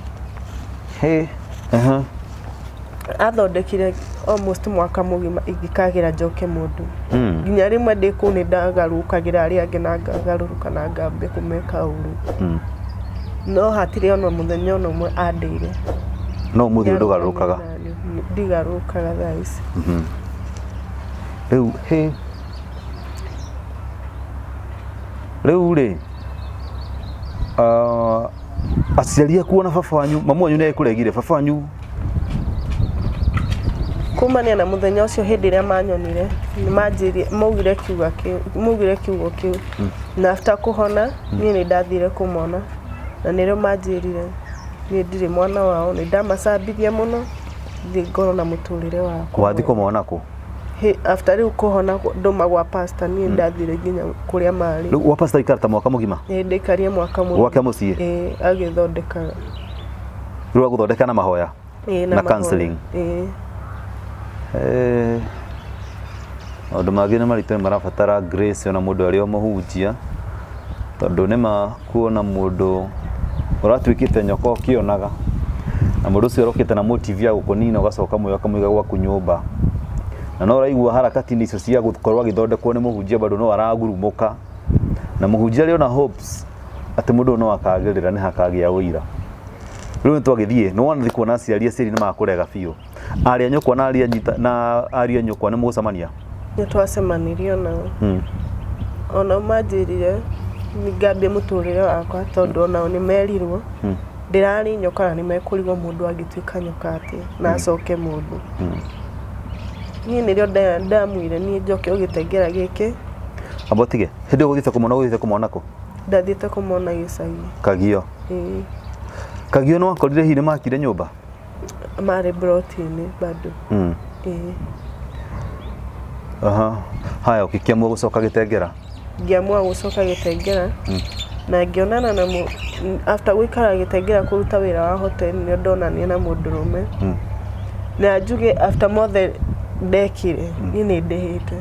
athondekire almost mwaka mugima ingikagira njoke mundu nginya rimwe ndikuni ndagarukagira aria angi na ngagaruruka na ngambe kumeka uru no hatire ono muthenya ono mwe andeire no muthi ndugarukaga ndigarukaga guys riu ri aciaria kuona baba wanyu mamu wanyu nĩ ekuregire baba wanyu kumania na muthenya ucio hindi ria manyonire ni manjirie maugire kiugo kiu na after kuhona ni ndathire kumona na nirio manjirire ni ndire mwana wao ni ndamasambithia muno ngoro na muturire wako wathi kumona ku after riu kuhona nduma gwa pastor ni ndathire nginya kuria mari riu wa pastor ikarta mwaka mugima ndikarie mwaka mugima gwake mucii agithondeka riu aguthondeka na mahoya na counseling maundu mangĩ nĩ maritũ nĩ marabatara grace ona mũndũ arĩ o mũhunjia tondũ nĩma kuona mũndũ ũratuĩkĩte nyoka ũkĩonaga na mũndũ ũcio ũrokĩte na motive ya gũkũnina ũgacoka muoyo akamũiga gwaku nyũmba na no ũraigua harakati-inĩ icio cia gũkorwo agĩthondekwo nĩ mũhunjia bado no aragurumũka na mũhunjia arĩ ona hopes atĩ mũndũ no akagĩrĩra nĩ hakagĩa ũira rĩu nĩtwagĩthiĩ nĩ wona kuona aciari aciri nĩ makũrega biũ aria nyũkwa na aria nyũkwa nĩ mũgũcemania nĩ twacemanirie nao ona manjĩrire ngambie mũtũrĩre wakwa tondũ onao nĩ merirwo ndĩrarĩ nyoka na nĩ mekũrigwo mũndũ angĩtuĩka nyoka atĩ na acoke mũndũ niĩ nĩrĩo ndamwire niĩ njoke ũgĩtengera gĩkĩ abotige hĩndĩ ũgũthiĩte kũmona kũ ndathiĩte kũmona gĩcagi Kagio Kagio no akorire hihi nĩ makire nyũmba mare broti-inĩ bado haya ũkĩamua gũcoka gĩtengera ngiamua gũcoka gĩtengera na ngĩonana na after gũikara gĩtengera kũruta wĩra wa hotel nĩ ndonania na mũndũrũme na njuge after mothe ndekire niĩ nĩ ndĩhĩte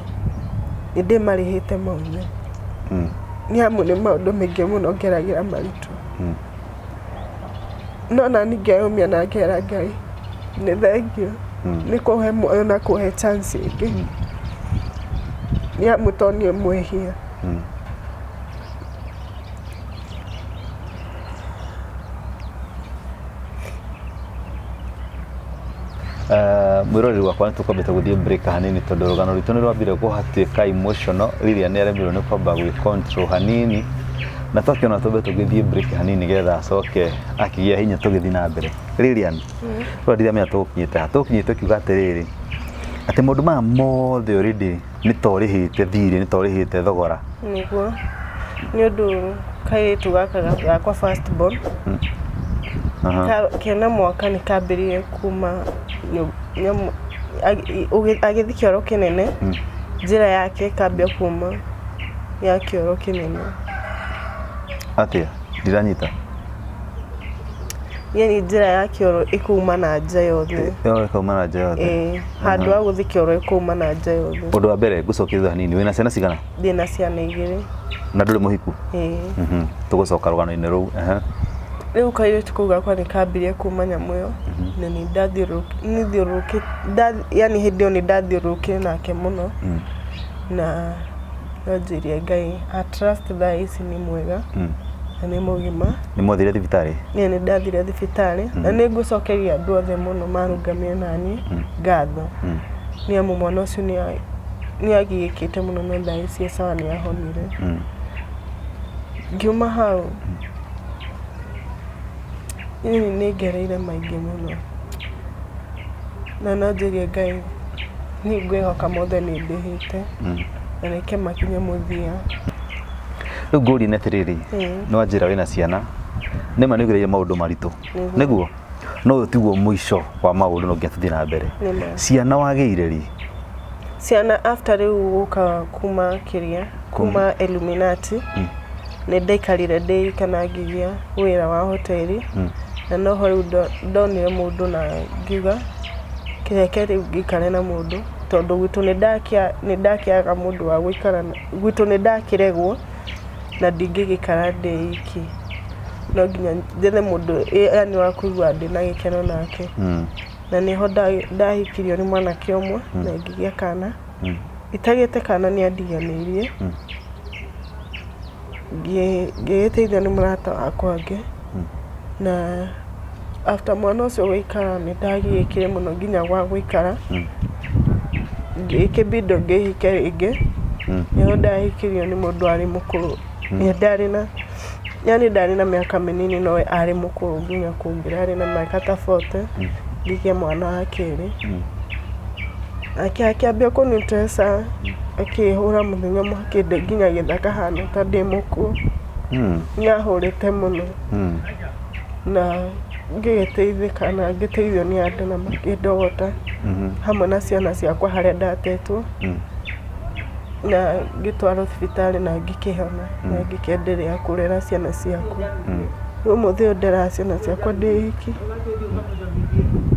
nĩ ndĩmarĩhĩte mothe nĩ amu nĩ maũndũ maingĩ mũno ngeragĩra maritũ no na ningĩyũmia na ngera Ngai nĩ thengio nĩ kũhe muoyo na kũhe chance ĩngĩ nĩ amu to niĩ mwĩhia mwĩroreri wakwa nĩ tũkwambĩte gũthiĩ break hanini tondũ rũgano rwitũ nĩ rwambire kũhatuĩka emotional Lilian nĩ aremirwo nĩ kwamba gwĩ control hanini na twakiona tũmbe tũgĩthiĩ break hanini getha acoke akĩgĩa hinya tũgĩthiĩ na mbere Lilian tũrathiĩ menya tũkinyĩte kiuga atĩrĩrĩ atĩ maũndũ maya mothe already nĩ tũrĩhĩte thirĩ nĩ tũrĩhĩte thogora nĩguo nĩ ũndũ kairĩtu gaka gakwa first born kena mwaka nĩ kambĩrĩrie kuma agĩthi kĩoro kĩnene njĩra yake kambia kuma ya kĩoro kĩnene atĩa ndiranyita yani njĩra ya kĩoro ĩkuma na nja yothe ĩkauma na nja yothe handũ ha gũthi kĩoro ĩkuma na nja yothe ũndũ wa mbere ngũcokithia hanini wĩna ciana cigana ndĩna ciana 2 na ndũrĩ mũhiku tũgũcoka rũgano-inĩ rũu rĩu kairĩtu kau gakwa nĩ kambirie kuma nyamũ ĩyo na nĩ ndathiũrũrũkĩte yani hĩndĩ ĩyo nĩ ndathiũrũrũkire nake mũno na nonjĩrie Ngai trust thaa ici nĩ mwega na nĩ mũgima nĩ mwathire thibitarĩ nĩ ndathire thibitarĩ na nĩ ngũcokeria andũ othe mũno marũngamie naniĩ ngatho nĩ amu mwana ũcio nĩ agiĩkĩte mũno no thaa ici sawa nĩ ahonire ngiuma hau nĩ ngereire maingĩ mũno na nonjĩrie Ngai nĩ ngwĩhoka mothe nĩ ndĩhĩte na nĩke makinye mũthia rĩu ngũri nĩ atĩrĩrĩ nĩ wanjĩra wĩna ciana nĩma nĩ ũgereire maũndũ maritũ nĩguo no ũyũ tiguo mũico wa maũndũ no nginya tũthiĩ na mbere ciana wagĩire rĩ ciana after rĩu gũka kuma Illuminati nĩ ndaikarire ndĩika na ngĩgĩa wĩra wa hoteli na noho rĩu ndonire mũndũ na ngiuga kĩreke rĩu ngĩikare na mũndũ tondũ gwitũ nĩ ndakĩaga mũndũ wa gũikara gwitũ nĩ ndakĩregwo na ndingĩgĩikara ndĩ iki no nginya njethe mũndũ yani wa kũigua ndĩ na gĩkeno nake na nĩho ndahikirio nĩ mwanake ũmwe na ngĩgĩa kana itagĩte kana nĩ andiganĩirie ngĩgĩteithio nĩ mũrata wakwa angĩ na after mwana ũcio gũikara nĩ ndagĩĩkire mũno nginya gwa gũikara ngĩkĩbindo ngĩhike rĩngĩ nĩho ndahikirio nĩ mũndũ arĩ mũkũrũ nĩ ndarĩ na yani ndari na miaka minini nowe ari mukuru nginya kungira ari na miaka ta 40 ngikie mwana wa keri akiambia kunitesa akihura muthenya mwakinde nginya githaka hano ta ndi muku nyahurite muno na ngĩteithĩka na ngĩteithio nĩ andũ na makĩndogota hamwe na ciana ciakwa harĩa ndatetwo na ngĩtwarwo thibitarĩ na ngĩkĩhona na ngĩkenderea kũrera ciana ciakwa ũmũthĩ ũyũ ndera ciana ciakwa ndĩ iki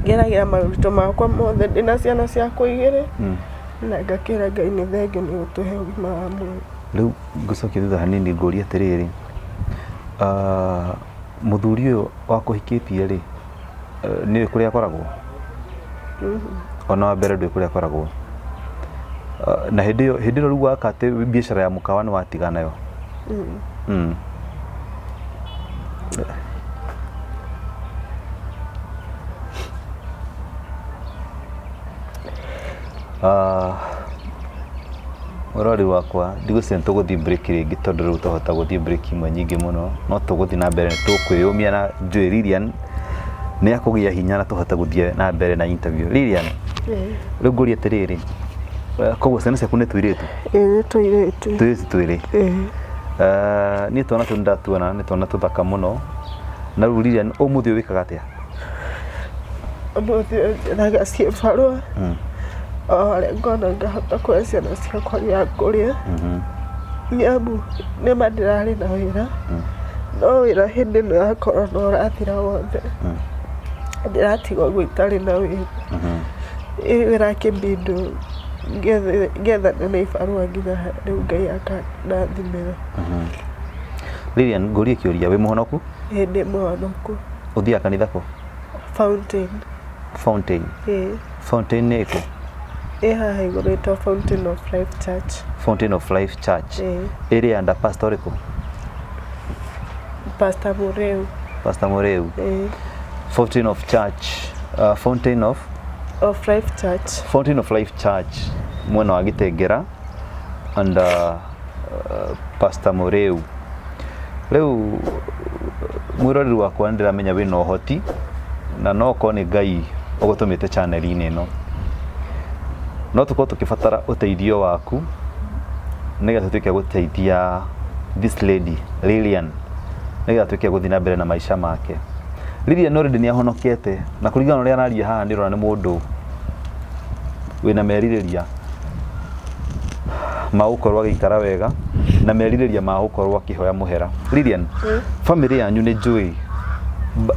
ngeragĩra maũritũ makwa mothe ndĩna ciana ciakwa 2 na ngakĩra Ngai nĩ thengiũ nĩ gũtũhe ũgima wa mwĩrĩ. Rĩu ngũcokia thutha hanini ngũrie atĩrĩrĩ muthuri ũyũ wakũhikĩtie rĩ nĩ kũrĩa akoragwo ona wa mbere ndũĩ kũrĩa akoragwo na hĩndĩ ĩyo rĩu waka atĩ biacara ya mũkawa nĩ watiga nayo Mũrori wakwa ndigũcina tũgũthiĩ break rĩngĩ tondũ rĩu tũhota gũthiĩ break imwe nyingĩ mũno no tũgũthiĩ na mbere tũkwĩyũmia na njũĩ Lilian nĩ akũgĩa hinya na tũhota gũthiĩ na mbere na interview. Lilian rĩu ngũria atĩrĩrĩ koguo ciana ciaku nĩ tũirĩtu? Nĩ tũirĩtu. Tũirĩtu twĩrĩ? Niĩ twana tũ ndatuona nĩ twana tũthaka mũno na rĩu Lilian ũmũthĩ wĩkaga atĩa? Ũmũthĩ njaraga ciĩbarũa harĩa ngona ngahota kuoya ciana ciakwa gĩa kũrĩa nĩamu nĩma ndĩrarĩ na wĩra no wĩra hĩndĩ ĩno yakorwo no ũrathira wothe ndĩratigwo ũguo itarĩ na wĩra wĩra kĩmbindũ ngethana na ibarũa nginya rĩu Ngai akandathimĩra. Lilian ngũrie kĩũria wĩ mũhonoku? Ndĩ mũhonoku. Ũthiaga kanitha kũ? Fountain. Fountain? Fountain nĩ ĩkũ? Haha igũrũ ĩtwo Fountain of Life Church. Fountain of Life Church. Ĩrĩ under pastor ĩkũ? Pastor Mũrĩu. Pastor Mũrĩu. Fountain of Church. Fountain of Life Church. Fountain of Life Church. Mwena wa Gĩtengera under Pastor Mũrĩu. Rĩu mwĩroreri wakwa ndĩramenya wĩna ũhoti na no ko nĩ Ngai ũgũtũmĩte channel-inĩ ĩno no tũkorwo tũkĩbatara ũteithio waku nĩgetha tũtuĩke gũteithia this lady Lilian nĩgetha tũtuĩke gũthiĩ na mbere na maica make. Lilian already nĩ ahonokete na kũringana na ũrĩa araria haha nĩ ũrona nĩ mũndũ wĩna merirĩria ma gũkorwo agĩikara wega na merirĩria ma gũkorwo akĩhoya mũhera. Lilian, family yanyu nĩ njũĩ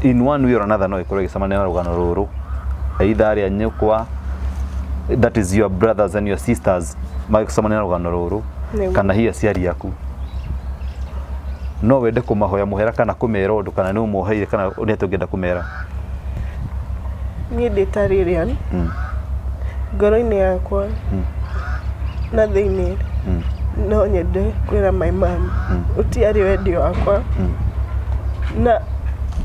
in one way or another no ĩkorwo ĩgĩcemania na rũgano rũrũ either arĩa nyũkwa that is your brothers and your sisters magĩcemania na rũgano rũrũ kana hihi aciari aku no wende kũmahoya mũhera kana kũmera ũndũ kana nĩ ũmoheire kana nĩ atũngĩenda kũmera? Niĩ ndĩ ta Lilian ngoro-inĩ yakwa na thĩinĩ no nyende kwĩra my mom ũtiarĩ wendi wakwa na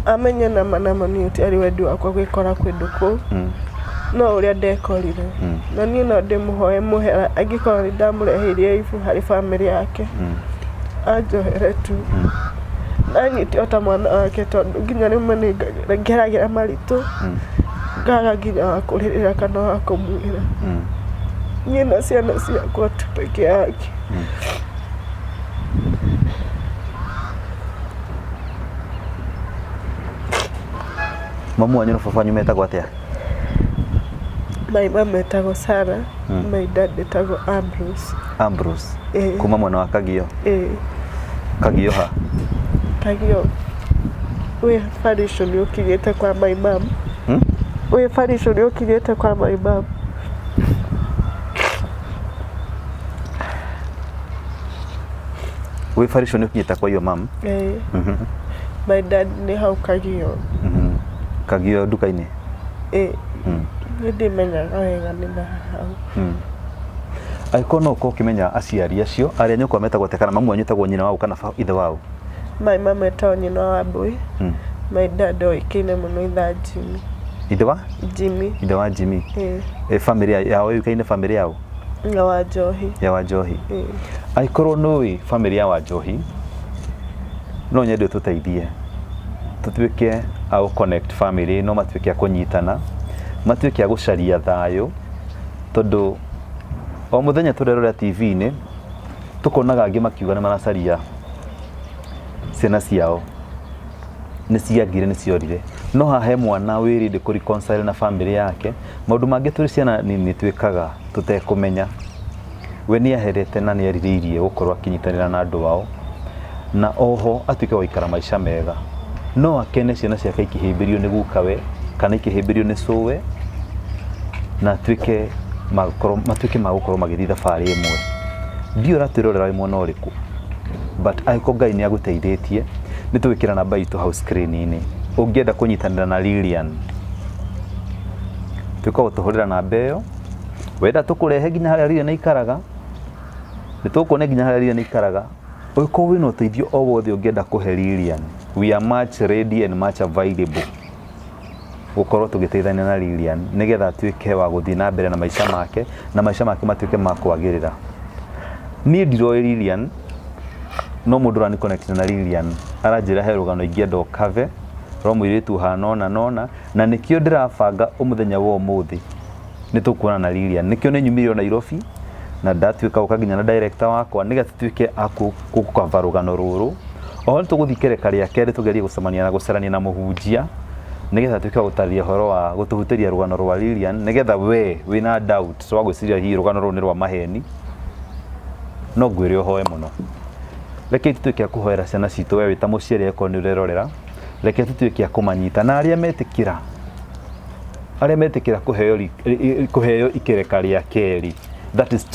amenye nama nĩ ũtiarĩ wendi wakwa gwĩkora kũndũ kũu no ũrĩa ndekorire na niĩ no ndĩmũhoe mũhera angĩkorwo nĩ ndamũreheire ibu harĩ bamĩrĩ yake anjohere tu anyite ota mwana wake tondũ nginya rĩmwe nĩ ngeragĩra maritũ ngaga nginya wa kũrĩrĩra kana wa kũmwĩra niĩ na ciana ciakwa tu peke yake. Mamu wanyu na baba wanyu metagwo atĩa? My mom etagwo Sarah, my dad etagwo Ambrose. Ambrose? Kuma mwana wa Kagio? Kagio ha? Kagio we farisho nĩ ũkinyĩte kwa my mom. We farisho nĩ ũkinyĩte kwa my mom. We farisho nĩ ũkinyĩte kwa your mom? My dad nĩ hau Kagio. Kagio nduka-inĩ? Ndĩmenyaga wega nĩ na hau. Angĩkorwo no ũkorwo ũkĩmenya aciari acio arĩa nyũkwa metagwo atĩa kana mamu wanyu etagwo nyina wao kana ithe wao? My mom etagwo nyina wa Mbui. My dad oĩkaine mũno itha Jimmy. Ithe wa? Jimmy. Ithe wa Jimmy? Family yao yũĩkaine family yao? Ya wa Njohi. Ya wa Njohi. Angĩkorwo nũĩ family ya wa Njohi no nyende tuteithie tutuike au connect family no matuike a kunyitana matuike a gucaria thayo tondu o muthenya turerora TV-ini tukonaga angi makiuga ni maracaria ciana ciao ni ciagire ni ciorire no hahe mwana wirinde ku reconcile na family yake maundu mangi turi ciana nini twikaga tutekumenya we ni aherete na ni aririirie gukorwo akinyitanira na andu wao na oho atuike waikara maisha mega no akene ciana ciake ikihimbirio ni gukawe kana ikihimbirio ni suwe na tuike matuike magukorwo magithii thabari imwe ndio ratirorera mwana uriku but aiko Ngai ni aguteithĩtie ni tuwikira namba itu hau screen-ini ungienda kunyitanira na LILIAN tuko gutuhurira namba iyo wenda tukurehe nginya haria LILIAN ikaraga ni tukone nginya haria LILIAN ikaraga uko wino uteithio o wothe ungienda kuhe LILIAN we are much ready and much available gukorwo tugiteithania na LILIAN nigetha tuike wa guthii na mbere na maisha make matuike ma kwagirira ni ndiro LILIAN no mundu rani connect na LILIAN aranjira he rugano ingienda ukave ro mwiritu hanona na nikio ndirabanga umuthenya wa umuthi nitukuona na LILIAN nikio ni nyumirio Nairobi na ndatuika ukaginya na director wakwa nigetha tuike akukava rugano ruru oho tuguthikere karia kere tugerie gucemania na gucerania na muhunjia nigetha tuike gutaria horo wa gutuhuteria rugano rwa LILIAN nigetha we wina doubt so gwiciria hi rugano ruru ni rwa maheni no ngwire hoye muno reke tutuike kuhoera ciana citu we wita muciari eko ni urerorera reke tutuike kumanyita na aria metikira kuheo ikereka ria keri that is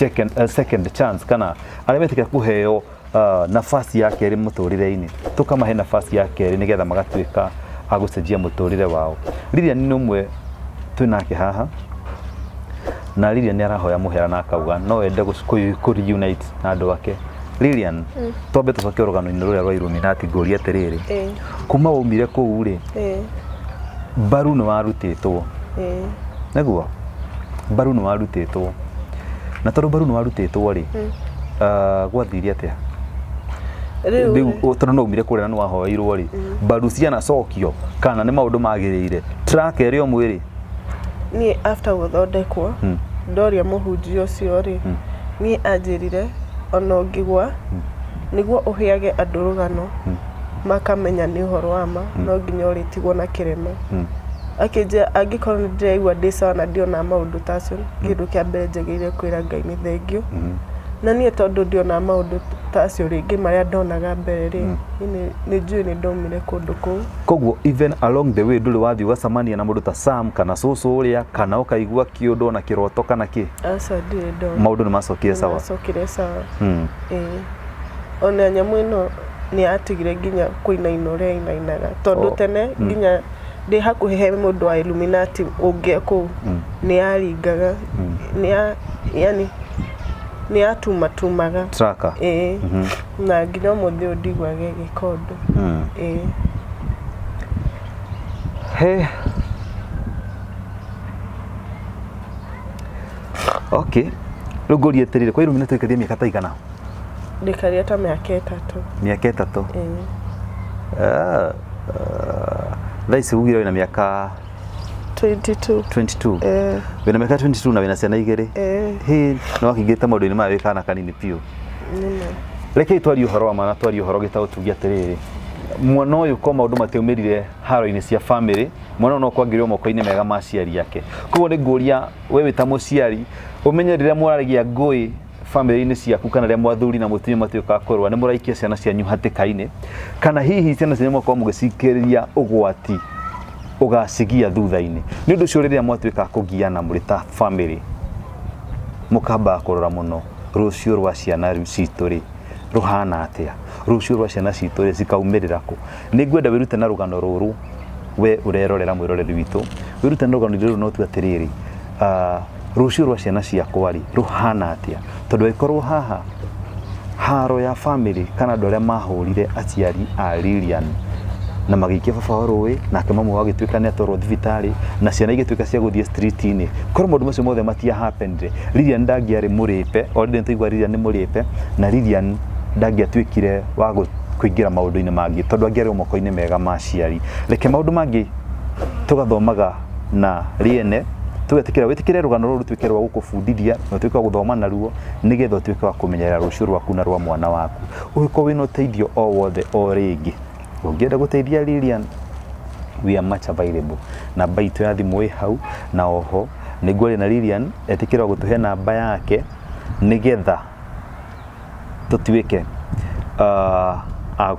second chance kana aria metikira kuheo nafasi ya keri muturire-ini tukamahe nafasi ya keri nigetha magatuika agucenjia muturire wao LILIAN ni umwe twinake haha na LILIAN ni arahoya muhera na akauga no ende ku reunite na andu ake LILIAN tobe tucoke rugano-ini ruria rwa Illuminati ngori atiriri kuma umire kuu ri baru ni warutitwo neguo baru ni warutitwo na tondu baru ni warutitwo ri gwathiria atia riu tondu no umire kuria na ni wahoeirwo ri baru ciana cokio kana ni maundu magirire track eri o mwiri ni after guthondekwo ndoria muhunjia ucio ri ni anjirire ono ngigwa niguo uheage andu rugano makamenya ni uhoro wa ma no nginya uritigwo na kirema akija angikorwo ndiraigua ndisawa na ndiona maundu tacio kindu kia mbere njegeire kwira Ngai ni thengio na nie tondu ndiona maundu tacio ringi maria ndonaga mbere ri ni njui ni ndomire kundu kuu koguo even along the way nduri wathi ugacamania na mundu ta Sam kana cucu uria kana ukaigua kiundu na kiroto kana ki asa ndire ndo maundu ni macokire sawa macokire sawa ona nyamu ino ni atigire nginya kuina inoria inainaga tondu tene nginya ndi hakuhe mundu wa Illuminati unge ku ni aringaga yani ni atumaga tracker na nginya muthi ndigwage gikondo he okay rugori etirire kwa Illuminati ikathia miaka taigana ndikaria ta miaka 3 thaisi ugire na miaka 22 wina miaka 22 na wina ciana igiri no akingite maundu-ini ma wikana kanini piu reke twari uhoro wa mana twari uhoro gitau tugia atiriri mwana uyu ko maundu mateumirire haro-ini cia family mwana no kwangirwo moko-ini mega ma ciari yake koguo ni nguria we wita muciari umenye riria muraragia ngui family-ini ciaku kana riria mwathuri na mutumia matuika kurwa ni muraikia ciana cianyu hatikaini kana hihi ciana cianyu mwakorwo mugicikiriria ugwati ugacigia thutha-ini ni undu ucio riria mwatuika kugiana muri ta family mukamba kurora muno rucio rwa ciana citu ri ruhana atia rucio rwa ciana citu ri cikaumirira ku ni ngwenda wirute na rugano ruru we urerorera mwiroreri witu wirute na rugano ruru no tu atiriri rucio rwa ciana ciakwa ri ruhana atia tondu ikorwo haha haro ya family kana andu aria mahurire aciari a LILIAN na magikia baba rũĩ nake mamu wagituika ni atorwo thibitari na ciana igituika cia guthie street-ini korwo maundu macio mothe matia happened LILIAN ndangiari muripe already ntuigwa LILIAN ni muripe na LILIAN ndangiatuikire wa kuingira maundu-ini mangi tondu angiari moko-ini mega ma ciari reke maundu mangi tugathomaga na riene tugetikira witikire rugano ruru twike rwa gukubundithia na twike guthoma naruo nigetha twike wa kumenyerera rucio rwaku na rwa mwana waku uhiko wina uteithio o wothe o ringi ungienda guteithia Lilian we are much available namba itu ya thimu wi hau na oho niguo na Lilian etikira gutuhe namba yake nigetha tutwike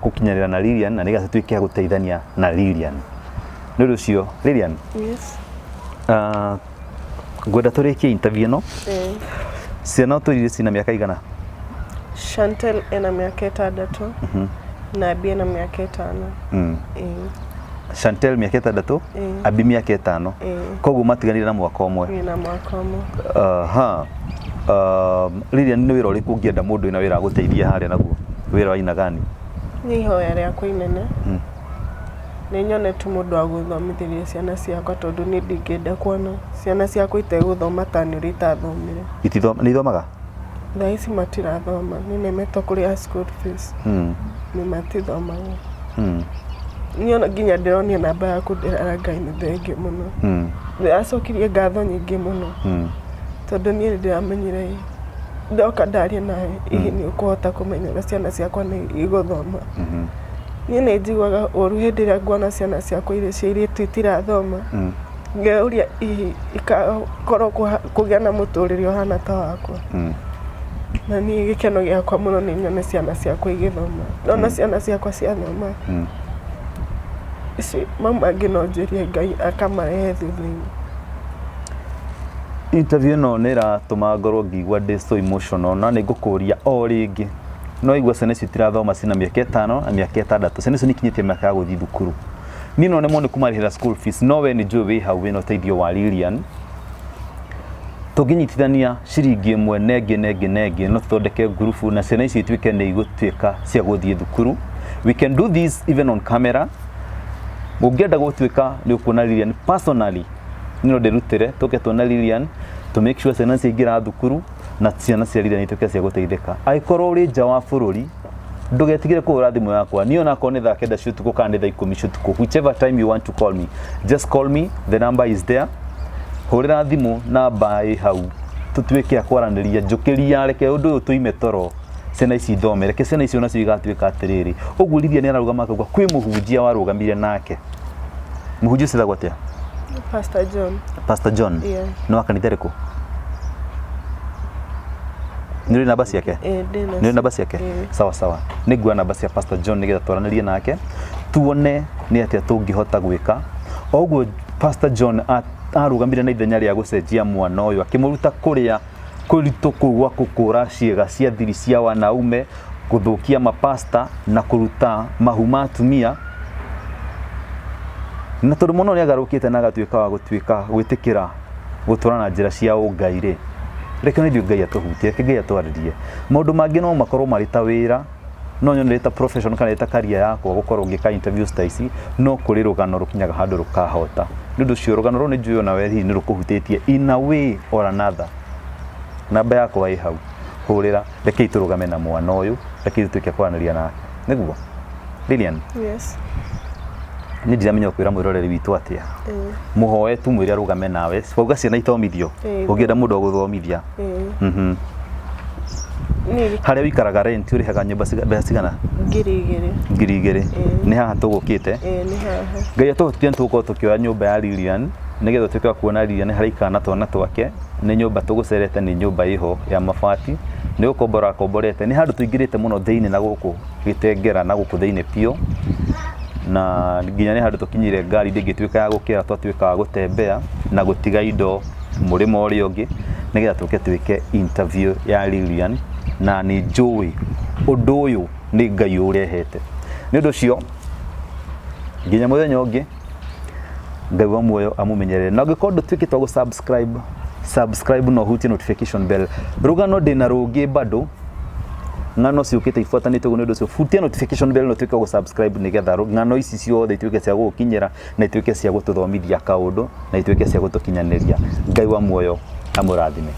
gukinyarira na Lilian na nigetha twike guteithania na Lilian ndu cio Lilian yes ngwenda turikie interview no ciana turire cina miaka igana Chantel ena miaka 6 na Abi ena miaka 5 Chantel miaka 6 Abi miaka 5 koguo matiganire na mwaka umwe na mwaka umwe Lilian ni wira uriku ngienda mundu ina wira guteithia haria naguo wira wa ina gani ni ihoya riakwa inene ni nyone tu mundu wa guthomithiria ciana ciakwa tondu ni ndingenda kuona ciana ciakwa iteguthoma tani uri itathomire ni ithomaga thaa ici matirathoma ni nemetwo kuria school fees ni matithomaga niona nginya ndironia namba yaku ndirara Ngai ni thengiũ muno acokirie ngatho nyingĩ muno tondu ni ndiramenyire ndoka ndaria nawe ihi ni ukuhota kumenyera ciana ciakwa ni iguthoma ni njiguaga ũru hĩndĩ ĩrĩa nguona ciana ciakwa iria cia airĩtu itirathoma ngeuria ihi ikakorwo kũgĩa na mũtũrĩre ũhana ta wakwa na ni gĩkeno gĩakwa mũno nĩ nyone ciana ciakwa igĩthoma nona ciana ciakwa ciathoma ici mama angĩ no njĩrie Ngai akamarehe thutha-inĩ interview no niratuma ngorwo ngigua ndi so emotional na ni ngukuria o ringi no igua ciana ici tirathoma cina miaka 5 na miaka 6 ciana ici nikinyitie miaka ya guthii thukuru ni no nemo ni kumarihira school fees no we ni njui wi hau wina uteithio wa Lilian tuginyitithania ciringi imwe nenge no thondeke group na ciana ici itwike ni igutwika cia guthii thukuru we can do this even on camera ungienda gutwika ni ukuona Lilian personally nino ndirutire tuke tuona Lilian to make sure ciana ciingira thukuru na ciana cia Lilian itwike cia guteithika aikorwo uri nja wa bururi ndugetigire kuhura thimu yakwa niyo nako ni thaa 9 cia utuku kana ni thaa 10 cia utuku whichever time you want to call me just call me the number is there hurira thimu namba i hau tutwike akwaraniria njukiria reke undu uyu tuime toro ciana ici thomere ke ciana ici ona cio igatwika atiriri uguo Lilian ni araruga makagwa kwi muhunjia warugamire nake muhunjia cithagwo atia Pastor John yeah. No akanitha riku niri namba ciake niri namba ciake sawa sawa nigua namba cia Pastor John nigetha twaranirie nake tuone ni atia tungihota gwika oguo Pastor John arugamire na ithenya ria gucenjia mwana uyu akimuruta kuria kuritu kuwa kukura ciiga cia thiri cia wanaume guthukia mapasta na kuruta mahuma atumia na tondu muno ni agarukite na agatwika wa gutwika gwitikira guturana njira cia ungaire reke ni Ngai atuhutie reke Ngai atwaririe maundu mangi no makorwo mari ta wira no nyone ta profession kana ta career yakwa gukorwo ngika interviews ta ici no kuri rugano rukinyaga handu rukahota ndu cio rugano ru ni njuyo na wehi ni rukuhutĩtie in a way or another namba yakwa i hau hurira reke iturugame na mwana uyu reke itwike kwaraniria nake niguo Lilian yes ni ndiramenya kwira mwiroreri witu atia muhoe tu mwire rugame nawe fauga ciana ithomithio ungienda mundu wa guthomithia haria wikaraga rent urihaga nyumba cigana ngiri igiri ni haha tugukite ni haha Ngai atuhutie tuko tukioya nyumba ya Lilian nigetha tuke kuona Lilian haria ikana twana twake ni nyumba tugucerete ni nyumba iho ya mabati ni ukombora komborete ni handu tuingirite muno thiini na guku gitengera na guku thiini pio na nginya ni handu tukinyire ngari ndingitwika ya gukira twatwika gutembea na gutiga indo murimo uri ungi nigetha tuke twike interview ya Lilian na ni njui undu uyu ni Ngai urehete ni undu cio nginya muthenya ungi Ngai wa muoyo amumenyerere na ngikorwo twikitwo gu subscribe no hutie notification bell rugano ndina rungi bado ngano ciukite ifuatanite guno ndocio futia notification bell no twike gu subscribe nigetha ngano ici ciothe itwike cia gukinyira na itwike cia gututhomithia kaundu na itwike cia gutukinyaniria Ngai wa muoyo amurathime.